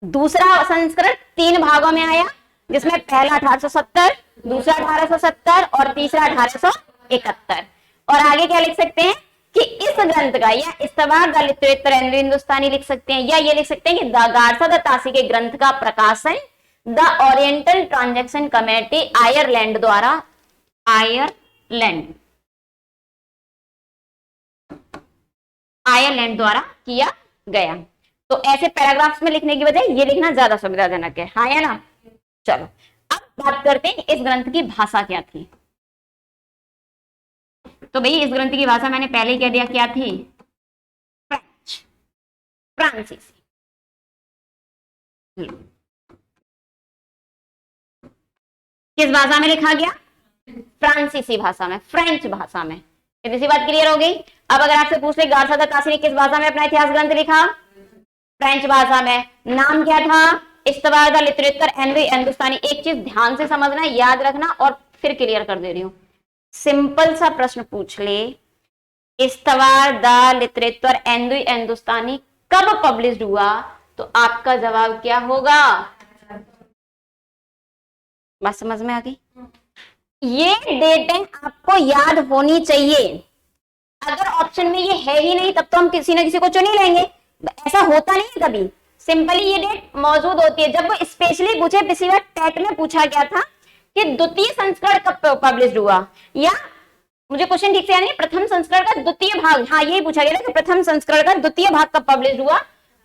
दूसरा संस्करण तीन भागों में आया, जिसमें पहला 1870, दूसरा 1870 और तीसरा 1871। और आगे क्या लिख सकते हैं कि इस ग्रंथ का, या इस्तवार द लिटरेचर एंडो हिंदुस्तानी लिख सकते हैं, या ये लिख सकते हैं कि गार्षा दत्तासी के ग्रंथ का प्रकाशन the oriental transaction committee Ireland द्वारा, आयरलैंड द्वारा किया गया। तो ऐसे पैराग्राफ्स में लिखने की बजाय ये लिखना ज्यादा सुविधाजनक है, हाँ या ना? चलो अब बात करते हैं इस ग्रंथ की भाषा क्या थी। तो भाई इस ग्रंथ की भाषा मैंने पहले ही कह दिया क्या थी, फ्रेंच, फ्रांसीसी। किस भाषा में लिखा गया, फ्रांसीसी भाषा में, फ्रेंच भाषा में। इतनी सी बात क्लियर हो गई। अब अगर आपसे पूछ ले गारसा द तासी ने किस भाषा में अपना इतिहास ग्रंथ लिखा, फ्रेंच भाषा में। नाम क्या था, इस्तवार द लिटरेचर एंड द हिंदुस्तानी। एक चीज ध्यान से समझना, याद रखना और फिर क्लियर कर दे रही हूं। सिंपल सा प्रश्न पूछ ले, इस्तवार द लिटरेचर एंड द हिंदुस्तानी कब पब्लिश हुआ, तो आपका जवाब क्या होगा। बात समझ में आ गई। ये डेटें आपको याद होनी चाहिए। अगर ऑप्शन में ये है ही नहीं तब तो हम किसी ना किसी को चुन ही लेंगे, ऐसा होता नहीं है कभी। सिंपली ये डेट मौजूद होती है। जब वो स्पेशली पूछे, पिछली बार टेट में पूछा गया था कि द्वितीय संस्करण कब पब्लिश हुआ, या मुझे क्वेश्चन ठीक से याद नहीं, प्रथम संस्करण का द्वितीय भाग, हाँ यही पूछा गया था कि प्रथम संस्करण का द्वितीय भाग कब पब्लिश हुआ,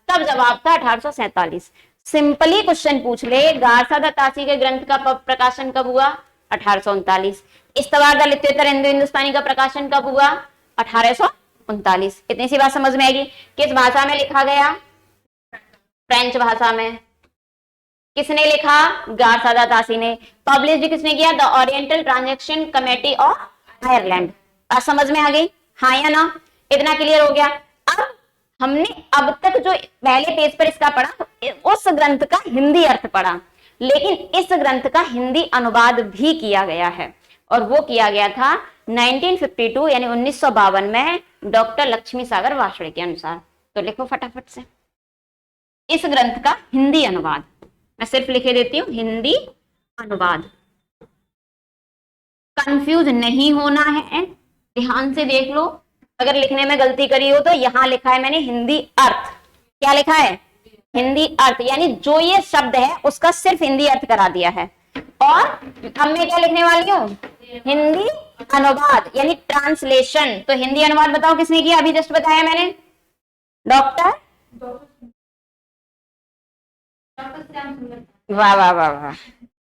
तब जवाब था 1847। सिंपली क्वेश्चन पूछ ले, गारसा द तासी के ग्रंथ का प्रकाशन कब हुआ, 1839। इस्तवार द लिटरेचर हिंदू हिंदुस्तानी का प्रकाशन कब हुआ, 1839। इतनी सी बात समझ में आएगी। किस भाषा में लिखा गया, फ्रेंच भाषा में। किसने लिखा, गारसा द तासी ने। पब्लिश किसने किया, the oriental transaction committee of Ireland. बात समझ में आ गई, हाँ या ना। इतना क्लियर हो गया। अब हमने अब तक जो पहले पेज पर इसका पढ़ा, उस ग्रंथ का हिंदी अर्थ पढ़ा, लेकिन इस ग्रंथ का हिंदी अनुवाद भी किया गया है, और वो किया गया था 1952 यानी 1952 में डॉक्टर लक्ष्मी सागर वार्ष्णेय के अनुसार। तो लिखो फटाफट से इस ग्रंथ का हिंदी अनुवाद। मैं सिर्फ लिखे देती हूं, हिंदी अनुवाद। कंफ्यूज नहीं होना है, ध्यान से देख लो। अगर लिखने में गलती करी हो तो यहां लिखा है मैंने हिंदी अर्थ। क्या लिखा है, हिंदी अर्थ, यानी जो ये शब्द है उसका सिर्फ हिंदी अर्थ करा दिया है। और अब मैं क्या लिखने वाली हूँ, हिंदी अनुवाद यानी ट्रांसलेशन। तो हिंदी अनुवाद बताओ किसने किया, अभी जस्ट बताया मैंने, डॉक्टर, वाह वाह वाह वाह,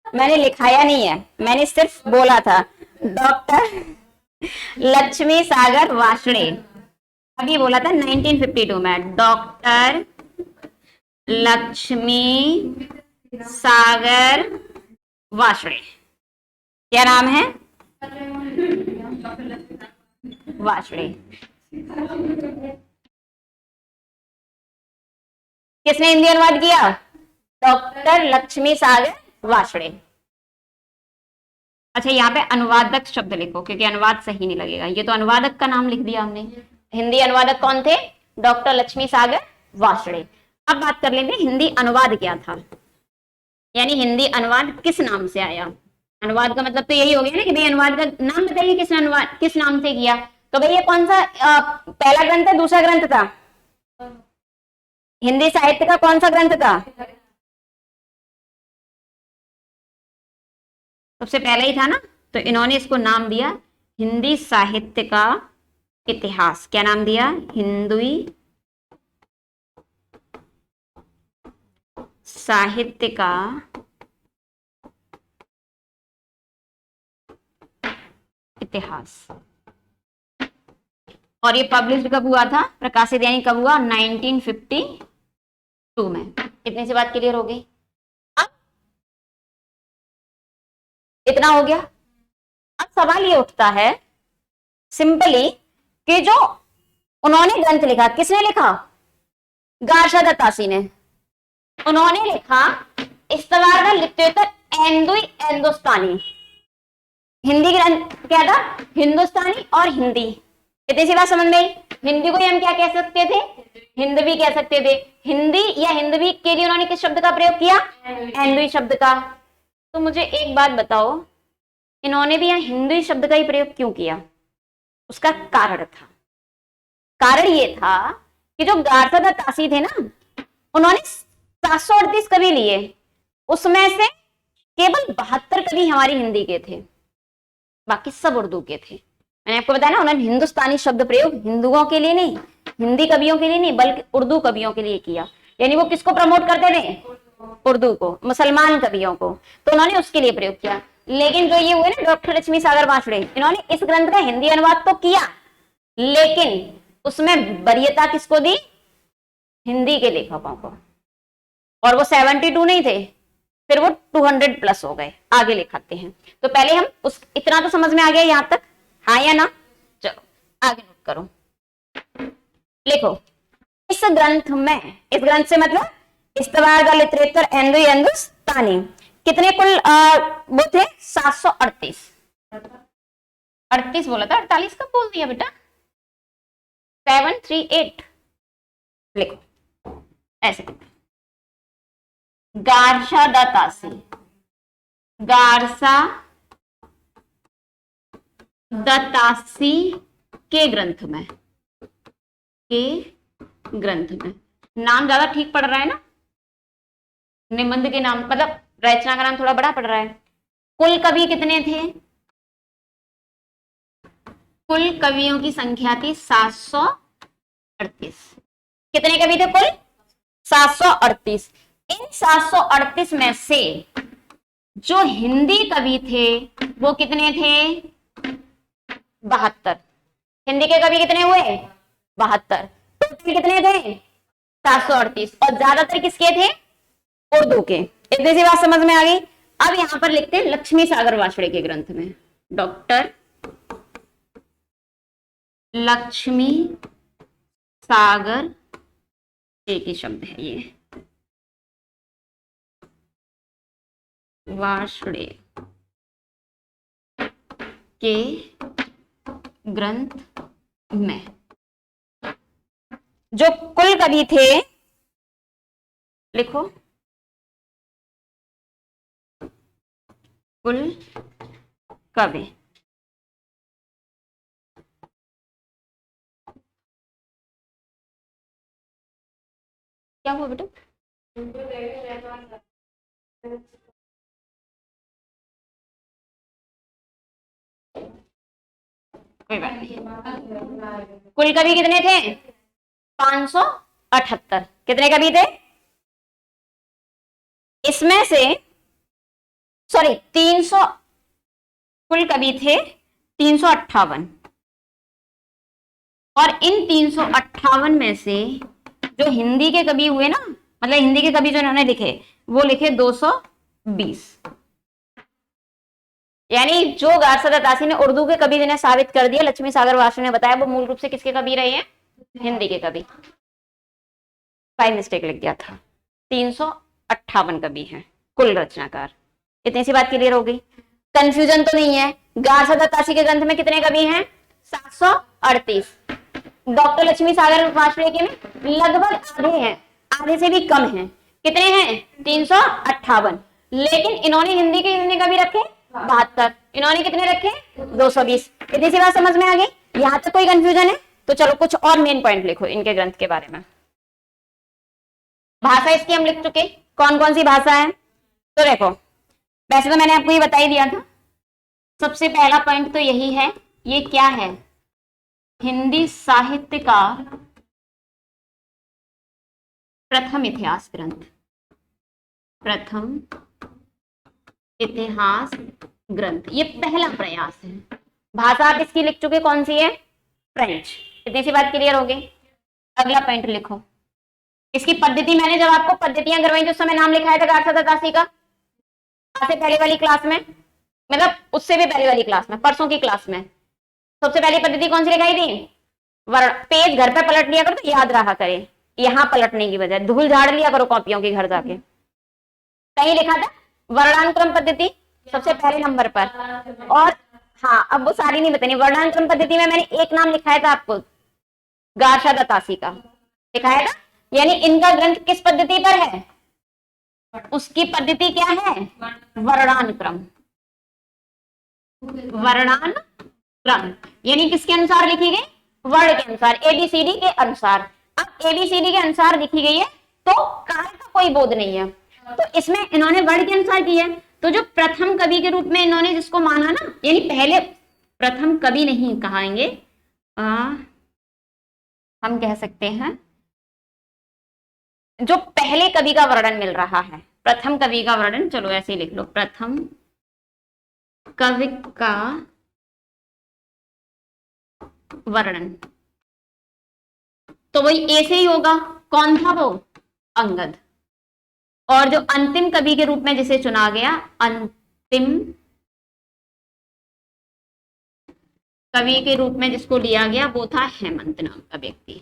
मैंने लिखाया नहीं है, मैंने सिर्फ बोला था, डॉक्टर लक्ष्मी सागर वार्ष्णेय। अभी बोला था 1952 में, डॉक्टर लक्ष्मी सागर वार्ष्णेय। क्या नाम है, वार्ष्णेय। किसने हिंदी अनुवाद किया, डॉक्टर लक्ष्मी सागर वार्ष्णेय। अच्छा यहाँ पे अनुवादक शब्द लिखो, क्योंकि अनुवाद सही नहीं लगेगा, ये तो अनुवादक का नाम लिख दिया हमने। हिंदी अनुवादक कौन थे, डॉक्टर लक्ष्मी सागर वार्ष्णेय। अब बात कर लेंगे हिंदी अनुवाद क्या था, यानी हिंदी अनुवाद किस नाम से आया। अनुवाद का मतलब तो यही हो गया ना कि भाई अनुवाद का नाम बताइए, किसने अनुवाद किस नाम से किया। तो भाई ये कौन सा पहला ग्रंथ है, दूसरा ग्रंथ था, हिंदी साहित्य का कौन सा ग्रंथ था, सबसे पहले ही था ना। तो इन्होंने इसको नाम दिया हिंदी साहित्य का इतिहास। क्या नाम दिया, हिंदी साहित्य का इतिहास। और ये पब्लिश कब हुआ था, प्रकाशित यानी कब हुआ, 1952 में। इतनी सी बात क्लियर हो गई। अब इतना हो गया। अब सवाल ये उठता है सिंपली कि जो उन्होंने ग्रंथ लिखा, किसने लिखा, गारसा द तासी ने। उन्होंने लिखा इस्तवार द लिटरेचर एंड द हिंदुस्तानी। हिंदी ग्रंथ क्या था, हिंदुस्तानी और हिंदी। इतनी सी बात समझ में आई। हिंदी को हम क्या कह सकते थे, हिंदवी कह सकते थे। हिंदी या हिंदवी के लिए उन्होंने किस शब्द का प्रयोग किया, हिंदवी शब्द का। तो मुझे एक बात बताओ, इन्होंने भी यहाँ हिंदी शब्द का ही प्रयोग क्यों किया, उसका कारण था। कारण ये था कि जो गारसा द तासी थे ना, उन्होंने 738 कवि लिए, उसमें से केवल 72 कवि हमारी हिंदी के थे, बाकी सब उर्दू के थे। मैंने आपको बताया ना, उन्होंने हिंदुस्तानी शब्द प्रयोग हिंदुओं के लिए नहीं, हिंदी कवियों के लिए नहीं, बल्कि उर्दू कवियों के लिए किया। यानी वो किसको प्रमोट करते थे, उर्दू को, मुसलमान कवियों को। तो उन्होंने उसके लिए प्रयोग किया। लेकिन जो ये हुए ना डॉक्टर लक्ष्मी सागर वार्ष्णेय, इन्होंने इस ग्रंथ का हिंदी अनुवाद तो किया, लेकिन उसमें वरीयता किसको दी? हिंदी के लेखकों को। और वो 72 नहीं थे, फिर वो 200 प्लस हो गए। आगे लिखाते हैं। तो पहले हम उस इतना तो समझ में आ गया यहां तक, हाँ या ना? चलो आगे नोट करो, लिखो। इस ग्रंथ में, इस ग्रंथ से मतलब इस्तवार द लिटरेचर एंड हिंदुस्तानी, कितने कुल वो थे? 738। 38 बोला था, 48 कब बोल दिया बेटा? 738 लिखो ऐसे। गारसा दत्तासी, गारसा दत्तासी के ग्रंथ में, के ग्रंथ में, नाम ज्यादा ठीक पड़ रहा है ना? निबंध के नाम मतलब रचना का नाम थोड़ा बड़ा पड़ रहा है। कुल कवि कितने थे? कुल कवियों की संख्या थी 738। कितने कवि थे कुल? 738। इन 738 में से जो हिंदी कवि थे वो कितने थे? 72। हिंदी के कवि कितने हुए? 72। टोटल कितने थे? 738। और ज्यादातर किसके थे? उर्दू के। इतनी सी बात समझ में आ गई। अब यहां पर लिखते हैं लक्ष्मी सागर वार्ष्णेय के ग्रंथ में, डॉक्टर लक्ष्मी सागर, एक ही शब्द है ये, वार्ष्णेय के ग्रंथ में जो कुल कवि थे, लिखो कुल कवि, क्या हुआ बेटा? कोई बात नहीं। कुल कवि कितने थे? 578। कितने कवि थे? इसमें से सॉरी 300, कुल कवि थे 358। और इन 358 में से जो हिंदी के कवि हुए ना, मतलब हिंदी के कवि जो इन्होंने लिखे, वो लिखे 220। यानी जो गारसा दत्तासी ने उर्दू के कवि जिन्हें साबित कर दिया, लक्ष्मी सागर वार्ष्णेय ने बताया, वो मूल रूप से किसके कवि रहे हैं? हिंदी के कवि। बाय मिस्टेक लिख दिया था। 358 कवि हैं कुल रचनाकार। इतनी सी बात क्लियर हो गई? कंफ्यूजन तो नहीं है? गारसा दत्तासी के ग्रंथ में कितने कवि हैं? 738। डॉक्टर लक्ष्मी सागर वार्ष्णेय के में लगभग आधे हैं, आधे से भी कम हैं। कितने हैं? 358। लेकिन इन्होंने हिंदी के कितने कवि रखे? 72। इन्होंने कितने रखे? 220। इतनी सी बात समझ में आ गई? यहां तक कोई कंफ्यूजन है? तो चलो कुछ और मेन पॉइंट लिखो इनके ग्रंथ के बारे में। भाषा इसकी हम लिख चुके, कौन कौन सी भाषा है? तो देखो, वैसे तो मैंने आपको ये बता ही दिया था। सबसे पहला पॉइंट तो यही है, ये क्या है? हिंदी साहित्य का प्रथम इतिहास ग्रंथ, प्रथम इतिहास ग्रंथ, ये पहला प्रयास है। भाषा आप इसकी लिख चुके, कौन सी है? फ्रेंच। इतनी सी बात क्लियर हो गई? अगला पॉइंट लिखो। इसकी पद्धति, मैंने जब आपको पद्धतियां करवाई तो उस समय नाम लिखाया था गारसा दत्तासी का, सबसे पहले वाली क्लास में, मतलब उससे भी पहले वाली क्लास में, परसों की क्लास में। सबसे पहली पद्धति कौन सी लिखाई थी? पेज घर पे पलट लिया करो तो याद रहा करे, यहां पलटने की बजाय धूल झाड़ लिया करो कॉपियों के घर जाके। कहीं लिखा था वर्णानुक्रम पद्धति सबसे पहले नंबर पर। और हाँ, अब वो सारी नहीं बतानी। वर्णानुक्रम पद्धति में मैंने एक नाम लिखाया था आपको, गारसा दत्तासी का लिखाया था। यानी इनका ग्रंथ किस पद्धति पर है? उसकी पद्धति क्या है? वर्णानुक्रम। वर्णानुक्रम यानी किसके अनुसार लिखी गई? वर्ण के अनुसार, एबीसीडी के अनुसार। अब एबीसीडी के अनुसार लिखी गई है तो काल का कोई बोध नहीं है, तो इसमें इन्होंने वर्ण के अनुसार की है। तो जो प्रथम कवि के रूप में इन्होंने जिसको माना ना, यानी पहले प्रथम कवि नहीं कहेंगे, हम कह सकते हैं जो पहले कवि का वर्णन मिल रहा है, प्रथम कवि का वर्णन। चलो ऐसे लिख लो, प्रथम कवि का वर्णन, तो वही ए से ही होगा। कौन था वो? अंगद। और जो अंतिम कवि के रूप में जिसे चुना गया, अंतिम कवि के रूप में जिसको लिया गया वो था हेमंत नाम का व्यक्ति।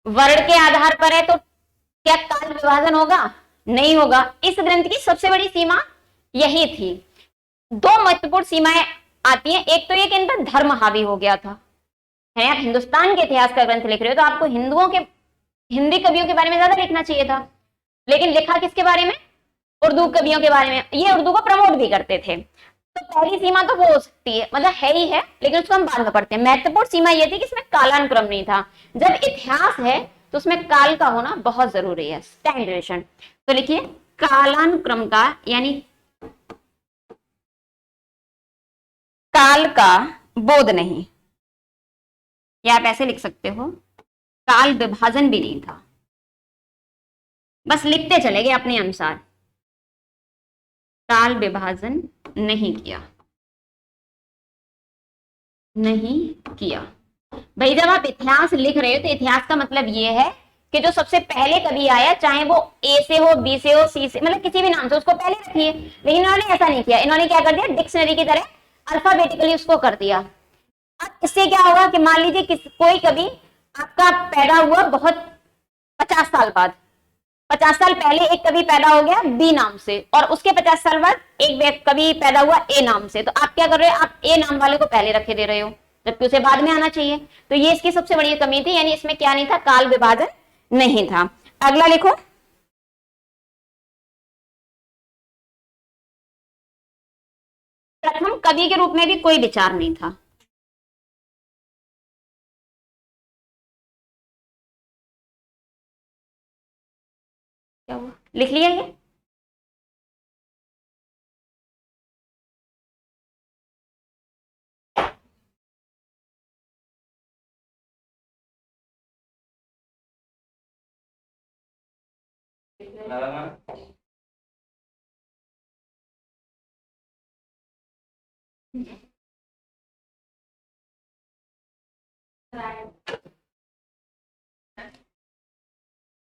वर्ण के आधार पर है तो क्या काल विभाजन होगा? नहीं होगा। इस ग्रंथ की सबसे बड़ी सीमा यही थी। दो महत्वपूर्ण सीमाएं आती हैं, एक तो ये कि इन पर धर्म हावी हो गया था, है, आप हिंदुस्तान के इतिहास का ग्रंथ लिख रहे हो तो आपको हिंदुओं के, हिंदी कवियों के बारे में ज्यादा लिखना चाहिए था, लेकिन लिखा किसके बारे में? उर्दू कवियों के बारे में। ये उर्दू को प्रमोट भी करते थे। तो पहली सीमा तो वो हो सकती है, मतलब है ही है, लेकिन उसको हम बाद में पढ़ते हैं। महत्वपूर्ण सीमा ये थी कि इसमें कालानुक्रम नहीं था। जब इतिहास है तो उसमें काल का होना बहुत जरूरी है, टाइम ड्यूरेशन। तो लिखिए कालानुक्रम का, यानी काल का बोध नहीं, या आप ऐसे लिख सकते हो काल विभाजन भी नहीं था। बस लिखते चले गए अपने अनुसार, काल विभाजन नहीं किया, नहीं किया। भाई जब आप इतिहास लिख रहे हो तो इतिहास का मतलब ये है कि जो सबसे पहले कभी आया, चाहे वो ए से हो, बी से हो, सी से, मतलब किसी भी नाम से, उसको पहले रखिए। लेकिन इन्होंने ऐसा नहीं किया, इन्होंने क्या कर दिया, डिक्शनरी की तरह अल्फाबेटिकली उसको कर दिया। अब इससे क्या होगा कि मान लीजिए कोई कभी आपका पैदा हुआ बहुत 50 साल बाद, 50 साल पहले एक कवि पैदा हो गया बी नाम से, और उसके 50 साल बाद एक कवि पैदा हुआ ए नाम से, तो आप क्या कर रहे हो, आप ए नाम वाले को पहले रखे दे रहे हो, जबकि उसे बाद में आना चाहिए। तो ये इसकी सबसे बड़ी कमी थी, यानी इसमें क्या नहीं था, काल विभाजन नहीं था। अगला लिखो, प्रथम कवि के रूप में भी कोई विचार नहीं था। क्या हुआ, लिख लिया ये?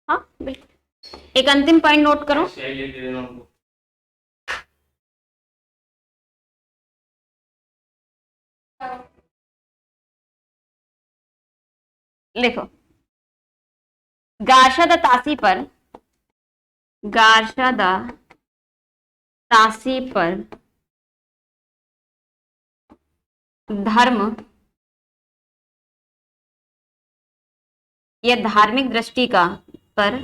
हाँ, एक अंतिम पॉइंट नोट करो। लिखो, गारशद तासी पर, गारशद तासी पर धर्म या धार्मिक दृष्टि का, पर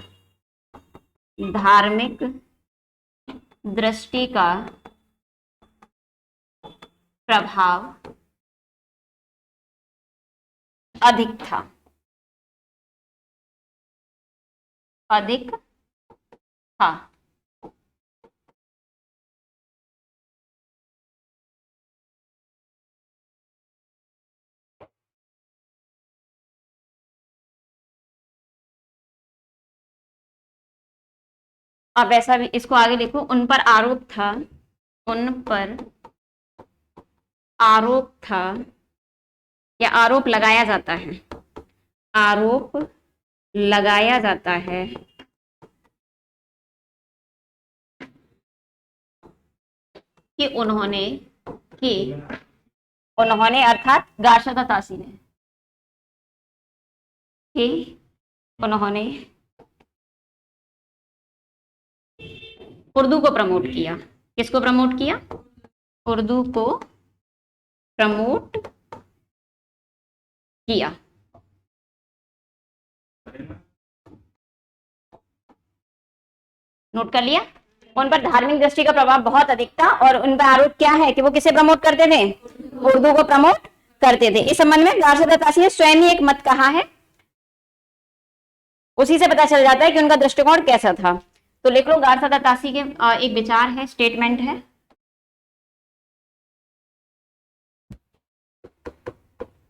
धार्मिक दृष्टि का प्रभाव अधिक था, अधिक था। अब ऐसा भी इसको आगे लिखो, उन पर आरोप था, उन पर आरोप था, या आरोप लगाया जाता है, आरोप लगाया जाता है कि उन्होंने, कि उन्होंने अर्थात गारशद तासी ने, कि उन्होंने उर्दू को प्रमोट किया। किसको प्रमोट किया? उर्दू को प्रमोट किया। नोट कर लिया? उन पर धार्मिक दृष्टि का प्रभाव बहुत अधिक था, और उन पर आरोप क्या है कि वो किसे प्रमोट करते थे? उर्दू को प्रमोट करते थे। इस संबंध में गारशद तासी ने स्वयं ही एक मत कहा है, उसी से पता चल जाता है कि उनका दृष्टिकोण कैसा था। तो लिख लो, गारशद तासी के एक विचार है, स्टेटमेंट है,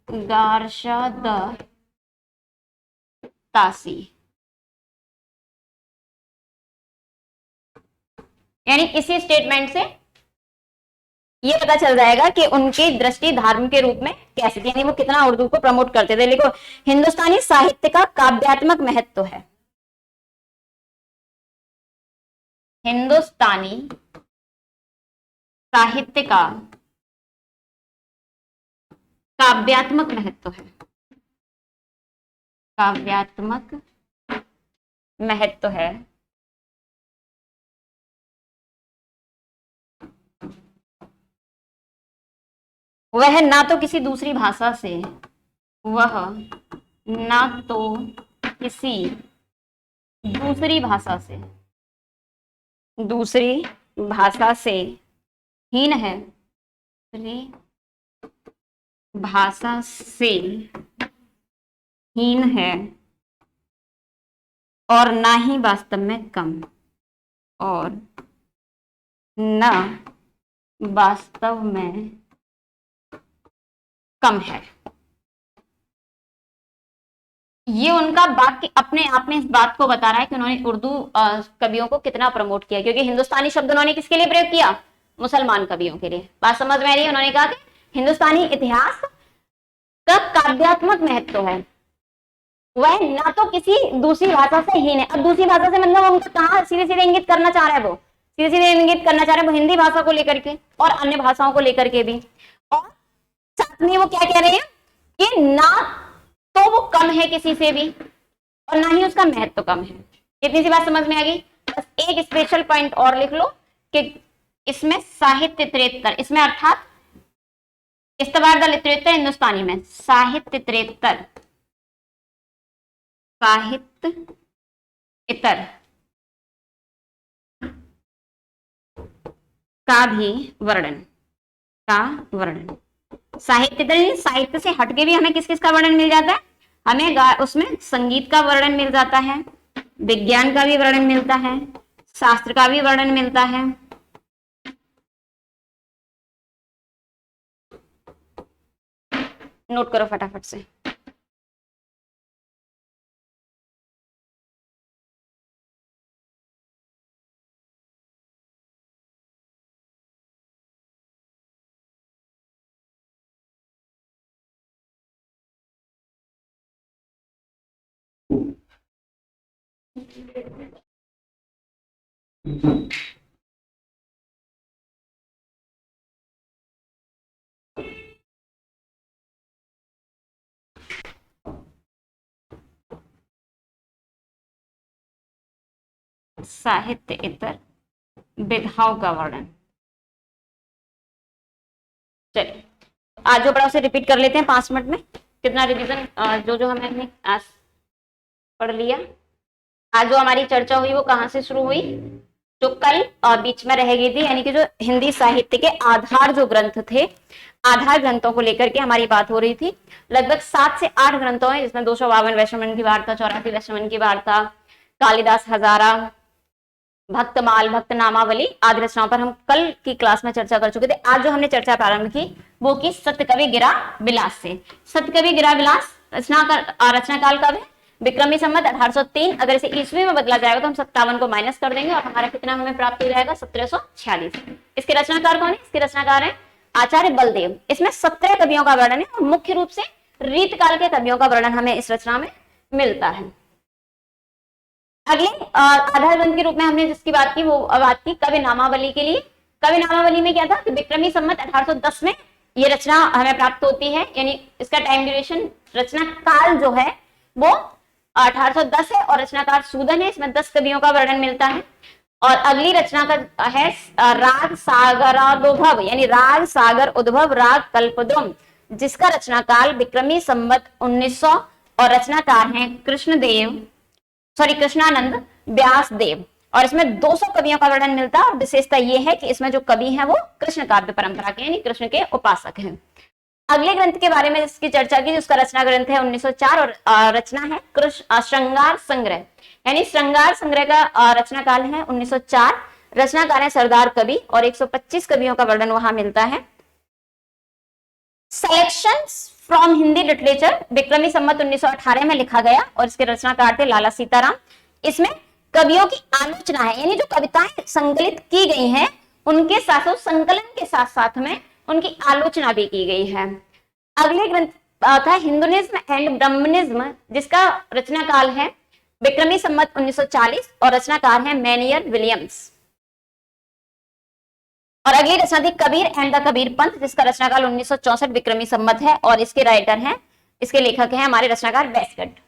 गारशद तासी यानी इसी स्टेटमेंट से ये पता चल जाएगा कि उनकी दृष्टि धर्म के रूप में कैसी थी, यानी वो कितना उर्दू को प्रमोट करते थे। देखो, हिंदुस्तानी साहित्य का काव्यात्मक महत्व है, हिंदुस्तानी साहित्य का काव्यात्मक महत्व है, काव्यात्मक महत्व है। वह ना तो किसी दूसरी भाषा से, वह ना तो किसी दूसरी भाषा से, दूसरी भाषा से हीन है, दूसरी भाषा से हीन है, और ना ही वास्तव में कम, और न वास्तव में कम है। ये उनका वाक्य अपने आप में इस बात को बता रहा है कि उन्होंने उर्दू कवियों को कितना प्रमोट किया, क्योंकि हिंदुस्तानी शब्द उन्होंने किसके लिए प्रयोग किया? मुसलमान कवियों के लिए। बात समझ में आ रही है? उन्होंने कहा कि हिंदुस्तानी इतिहास का काव्यात्मक महत्व है, वह ना तो किसी दूसरी भाषा से हीन है। अब दूसरी भाषा से मतलब उनको कहाँ सीधे सीधे इंगित करना चाह रहा है? वो सीधे सीधे इंगित करना चाह रहे हैं वो हिंदी भाषा को लेकर के और अन्य भाषाओं को लेकर के भी। और साथ में वो क्या कह रहे हैं कि ना तो वो कम है किसी से भी और ना ही उसका महत्व कम है। इतनी सी बात समझ में आ गई? बस एक स्पेशल पॉइंट और लिख लो कि इसमें साहित्य त्रेतर, इसमें अर्थात इस्तवार द लिटरेचर हिंदुस्तानी में साहित्य त्रेतर, साहित्य इतर का भी वर्णन, का वर्णन। साहित्य इतर साहित्य से हटके भी हमें किस किस का वर्णन मिल जाता है? हमें उसमें संगीत का वर्णन मिल जाता है, विज्ञान का भी वर्णन मिलता है, शास्त्र का भी वर्णन मिलता है। नोट करो फटाफट से। साहित्य इतर विधाओं का वर्णन। चलिए आज जो पढ़ा उसे रिपीट कर लेते हैं 5 मिनट में। कितना रिवीजन जो जो हमने आज पढ़ लिया। आज जो हमारी चर्चा हुई वो कहाँ से शुरू हुई? जो कल बीच में रह गई थी, यानी कि जो हिंदी साहित्य के आधार जो ग्रंथ थे, आधार ग्रंथों को लेकर के हमारी बात हो रही थी। लगभग 7 से 8 ग्रंथों है, जिसमें 252 वैश्वमन की वार्ता, 84 वैश्वमन की वार्ता, कालिदास हजारा, भक्तमाल, भक्तनामावली आदि रचनाओं पर हम कल की क्लास में चर्चा कर चुके थे। आज जो हमने चर्चा प्रारंभ की वो की सत्यकवि गिरा विलास से। सत्यकवि गिरा विलास रचना काल कब है? विक्रमी संवत 1803। अगर इसे ईस्वी में बदला जाएगा तो हम 57 को माइनस कर देंगे और हमारा कितना हमें प्राप्त हो जाएगा? 1746। इसके रचनाकार कौन है? इसके रचनाकार है आचार्य बलदेव। इसमें 17 कवियों का वर्णन है और मुख्य रूप से रीतकाल के कवियों का वर्णन हमें इस रचना में मिलता है। अगले आधार ग्रंथ के रूप में हमने जिसकी बात की वो बात की कवि नामावली के लिए। कवि नामावली में क्या था कि विक्रमी संवत 1810 में ये रचना हमें प्राप्त होती है, यानी इसका टाइम ड्यूरेशन, रचना काल जो है वो 1810 है और रचनाकार सूदन है। इसमें 10 कवियों का वर्णन मिलता है। और अगली रचना का है राग सागरोद्भव, यानी राग सागर उद्भव राग कल्पद्रुम, जिसका रचनाकाल विक्रमी संवत 1900 और रचनाकार हैं कृष्णानंद व्यास देव। और इसमें 200 कवियों का वर्णन मिलता है और विशेषता यह है कि इसमें जो कवि हैं वो कृष्ण काव्य परंपरा के यानी कृष्ण के उपासक हैं। अगले ग्रंथ के बारे में जिसकी चर्चा की, उसका रचना ग्रंथ है 1904 और रचना है श्रृंगार संग्रह, यानी श्रृंगार संग्रह का रचना काल है 1904। रचनाकार है सरदार कवि और 125 कवियों का वर्णन वहां मिलता है। सेलेक्शंस फ्रॉम हिंदी लिटरेचर विक्रमी संवत 1918 में लिखा गया और इसके रचनाकार थे लाला सीताराम। इसमें कवियों की आलोचना है, यानी जो कविताएं संकलित की गई हैं उनके साथ साथ संकलन के साथ साथ में उनकी आलोचना भी की गई है। अगले ग्रंथ था हिंदुनिज्म एंड ब्रह्मनिज्म, जिसका रचना काल है विक्रमी संवत 1940 और रचनाकार है मैनियर विलियम्स। और अगली रचना थी कबीर एंड द कबीर पंथ, जिसका रचनाकाल 1964 विक्रमी संवत है और इसके राइटर हैं, इसके लेखक हैं हमारे रचनाकार वेस्टगट।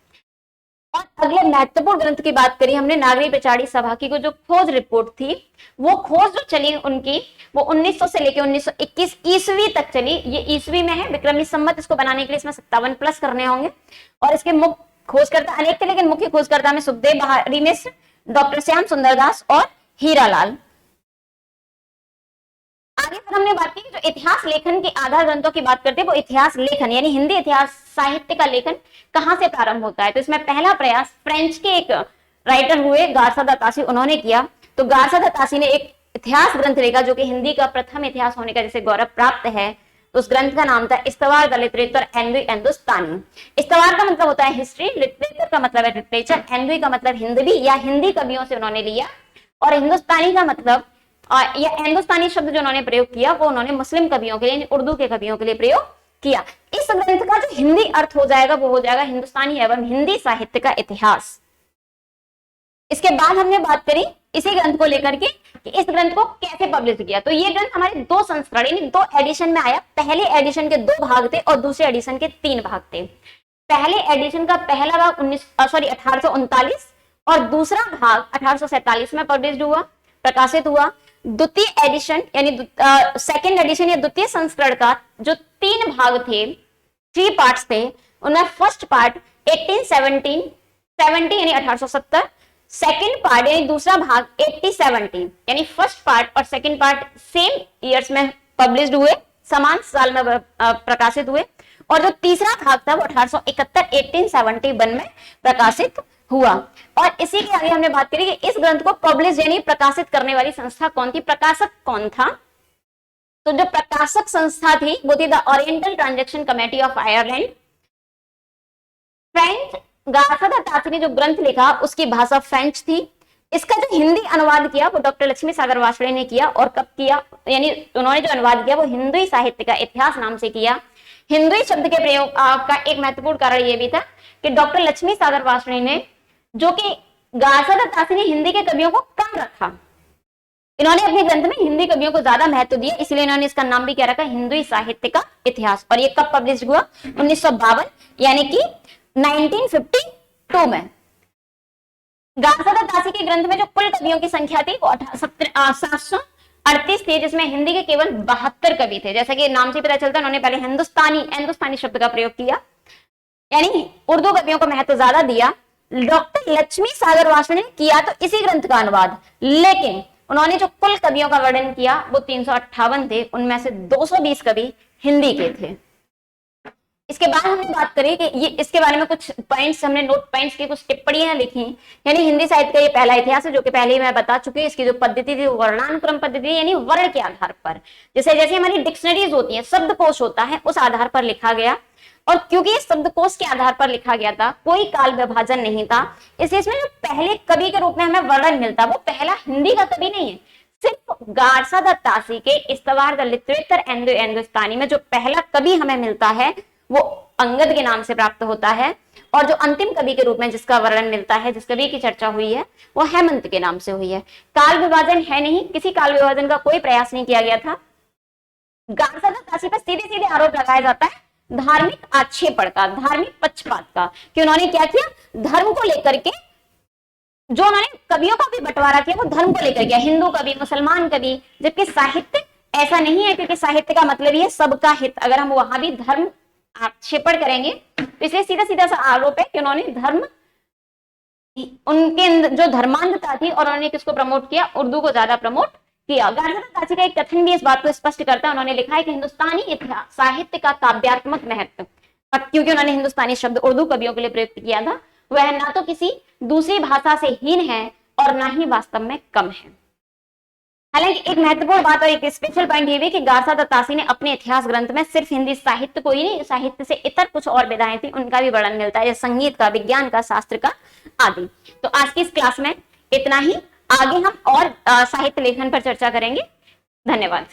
और अगले महत्वपूर्ण ग्रंथ की बात करी हमने, नागरी पिछाड़ी सभा की जो खोज रिपोर्ट थी, वो खोज जो चली उनकी वो 1900 से लेकर 1921 ईस्वी तक चली। ये ईस्वी में है, विक्रमी संवत इसको बनाने के लिए इसमें 57 प्लस करने होंगे। और इसके मुख्य खोजकर्ता अनेक थे, लेकिन मुख्य खोजकर्ता में सुखदेव बहारी मिश्र, डॉक्टर श्याम सुंदर दास और हीरालाल। आगे फिर हमने बात की जो इतिहास लेखन के आधार ग्रंथों की बात करते हैं, वो इतिहास लेखन यानी हिंदी इतिहास साहित्य का लेखन कहां से प्रारंभ होता है। तो इसमें पहला प्रयास फ्रेंच के एक राइटर हुए गार्सा द तासी, उन्होंने किया। तो गार्सा द तासी ने एक इतिहास ग्रंथ लिखा जो कि हिंदी का प्रथम इतिहास होने का जैसे गौरव प्राप्त है। तो उस ग्रंथ का नाम था इस्तवार द लिटरेचर एंग्लो हिंदुस्तानी। इस्तवार का मतलब होता है हिस्ट्री, लिटरेचर का मतलब है लिटरेचर, एंग्लो का मतलब हिंदवी या हिंदी कवियों से उन्होंने लिया, और हिंदुस्तानी का मतलब या हिंदुस्तानी शब्द जो उन्होंने प्रयोग किया वो उन्होंने मुस्लिम कवियों के लिए, उर्दू के कवियों के लिए प्रयोग किया। इस ग्रंथ का जो हिंदी अर्थ हो जाएगा वो हो जाएगा हिंदुस्तानी एवं हिंदी साहित्य का इतिहास। इसके बाद हमने बात करी इसी ग्रंथ को लेकर के कि इस ग्रंथ को कैसे पब्लिश किया। तो ये ग्रंथ हमारे दो संस्करण यानी दो एडिशन में आया। पहले एडिशन के 2 भाग थे और दूसरे एडिशन के 3 भाग थे। पहले एडिशन का पहला भाग 1839 और दूसरा भाग 1847 में पब्लिश हुआ, प्रकाशित हुआ। द्वितीय एडिशन यानी सेकंड एडिशन या द्वितीय संस्करण का जो 3 भाग थे, 3 पार्ट्स थे, उनमें फर्स्ट पार्ट 1870 यानी 1870, सेकंड पार्ट यानी दूसरा भाग 1870 यानी फर्स्ट पार्ट और सेकंड पार्ट सेम ईयर्स में पब्लिश हुए, समान साल में प्रकाशित हुए। और जो तीसरा भाग था वो 1871 में प्रकाशित हुआ। और इसी के आगे हमने बात करी कि इस ग्रंथ को पब्लिश यानी प्रकाशित करने वाली संस्था कौन थी, प्रकाशक कौन था। तो जो प्रकाशक संस्था थी वो थी the oriental transaction committee of Ireland. French Garcin de Tassy ने जो ग्रंथ लिखा उसकी भाषा फ्रेंच थी। इसका जो हिंदी अनुवाद किया वो डॉक्टर लक्ष्मी सागर वार्ष्णेय ने किया। और कब किया, यानी उन्होंने जो अनुवाद किया वो हिंदी साहित्य का इतिहास नाम से किया। हिंदी शब्द के प्रयोग का एक महत्वपूर्ण कारण यह भी था कि डॉक्टर लक्ष्मी सागर वार्ष्णेय ने, जो कि गार्सा द तासी ने हिंदी के कवियों को कम रखा, इन्होंने अपने ग्रंथ में हिंदी कवियों को ज्यादा महत्व दिया, इसलिए इन्होंने इसका नाम भी क्या रखा, हिंदी साहित्य का इतिहास। और ये कब पब्लिश हुआ, 1952 यानी कि 1952 में। गार्सा द तासी के ग्रंथ में जो कुल कवियों की संख्या थी वो 738 थी, जिसमें हिंदी के केवल 72 कवि थे। जैसा कि नाम से पता चलता है उन्होंने पहले हिंदुस्तानी शब्द का प्रयोग किया, यानी उर्दू कवियों को महत्व ज्यादा दिया। डॉक्टर लक्ष्मी सागर वार्ष्णेय ने किया तो इसी ग्रंथ का अनुवाद, लेकिन उन्होंने जो कुल कवियों का वर्णन किया वो 358 थे, उनमें से 220 कवि हिंदी के थे। इसके बाद हमने बात करी कि ये इसके बारे में कुछ पॉइंट्स हमने नोट पॉइंट्स की कुछ टिप्पणियां लिखी, यानी हिंदी साहित्य का ये पहला इतिहास है जो कि पहले ही मैं बता चुकी हूँ। इसकी जो पद्धति थी वर्णानुक्रम पद्धति यानी वर्ण के आधार पर, जैसे जैसे हमारी डिक्शनरीज होती है, शब्दकोश होता है, उस आधार पर लिखा गया। और क्योंकि इस शब्दकोश के आधार पर लिखा गया था, कोई काल विभाजन नहीं था, इसलिए इसमें जो पहले कवि के रूप में हमें वर्णन मिलता वो पहला हिंदी का कवि नहीं है। सिर्फ गार्सा द तासी के इस्तवार द लिटरेचर एंग्लो हिंदुस्तानी में जो पहला कवि हमें मिलता है वो अंगद के नाम से प्राप्त होता है, और जो अंतिम कवि के रूप में जिसका वर्णन मिलता है, जिस कवि की चर्चा हुई है, वो हेमंत के नाम से हुई है। काल विभाजन है नहीं, किसी काल विभाजन का कोई प्रयास नहीं किया गया था। गार्सा द तासी पर सीधे सीधे आरोप लगाया जाता है धार्मिक आक्षेपण का, धार्मिक पक्षपात का, कि उन्होंने क्या किया, धर्म को लेकर के जो उन्होंने कवियों का भी बंटवारा किया वो धर्म को लेकर किया, हिंदू कवि, मुसलमान कवि, जबकि साहित्य ऐसा नहीं है, क्योंकि साहित्य का मतलब ही है सबका हित। अगर हम वहां भी धर्म आक्षेपण करेंगे तो इसलिए सीधा सीधा सा आरोप है कि उन्होंने धर्म, उनके जो धर्मांधता थी और उन्होंने किसको प्रमोट किया, उर्दू को ज्यादा प्रमोट किया। गार्सा द तासी का एक कथन भी इस बात को स्पष्ट करता है। उन्होंने लिखा है कि हिंदुस्तानी इतिहास साहित्य का काव्यात्मक महत्व, क्योंकि उन्होंने हिंदुस्तानी शब्द उर्दू कवियों के लिए प्रयुक्त किया था, वह ना तो किसी दूसरी भाषा से हीन है और ना ही वास्तव में कम है। हालांकि एक महत्वपूर्ण बात और एक स्पेशल पॉइंट ये भी कि गार्सा द तासी ने अपने इतिहास ग्रंथ में सिर्फ हिंदी साहित्य को ही नहीं, साहित्य से इतर कुछ और विधाएं थी उनका भी वर्णन मिलता है, जैसे संगीत का, विज्ञान का, शास्त्र का आदि। तो आज की इस क्लास में इतना ही। आगे हम और साहित्य लेखन पर चर्चा करेंगे। धन्यवाद।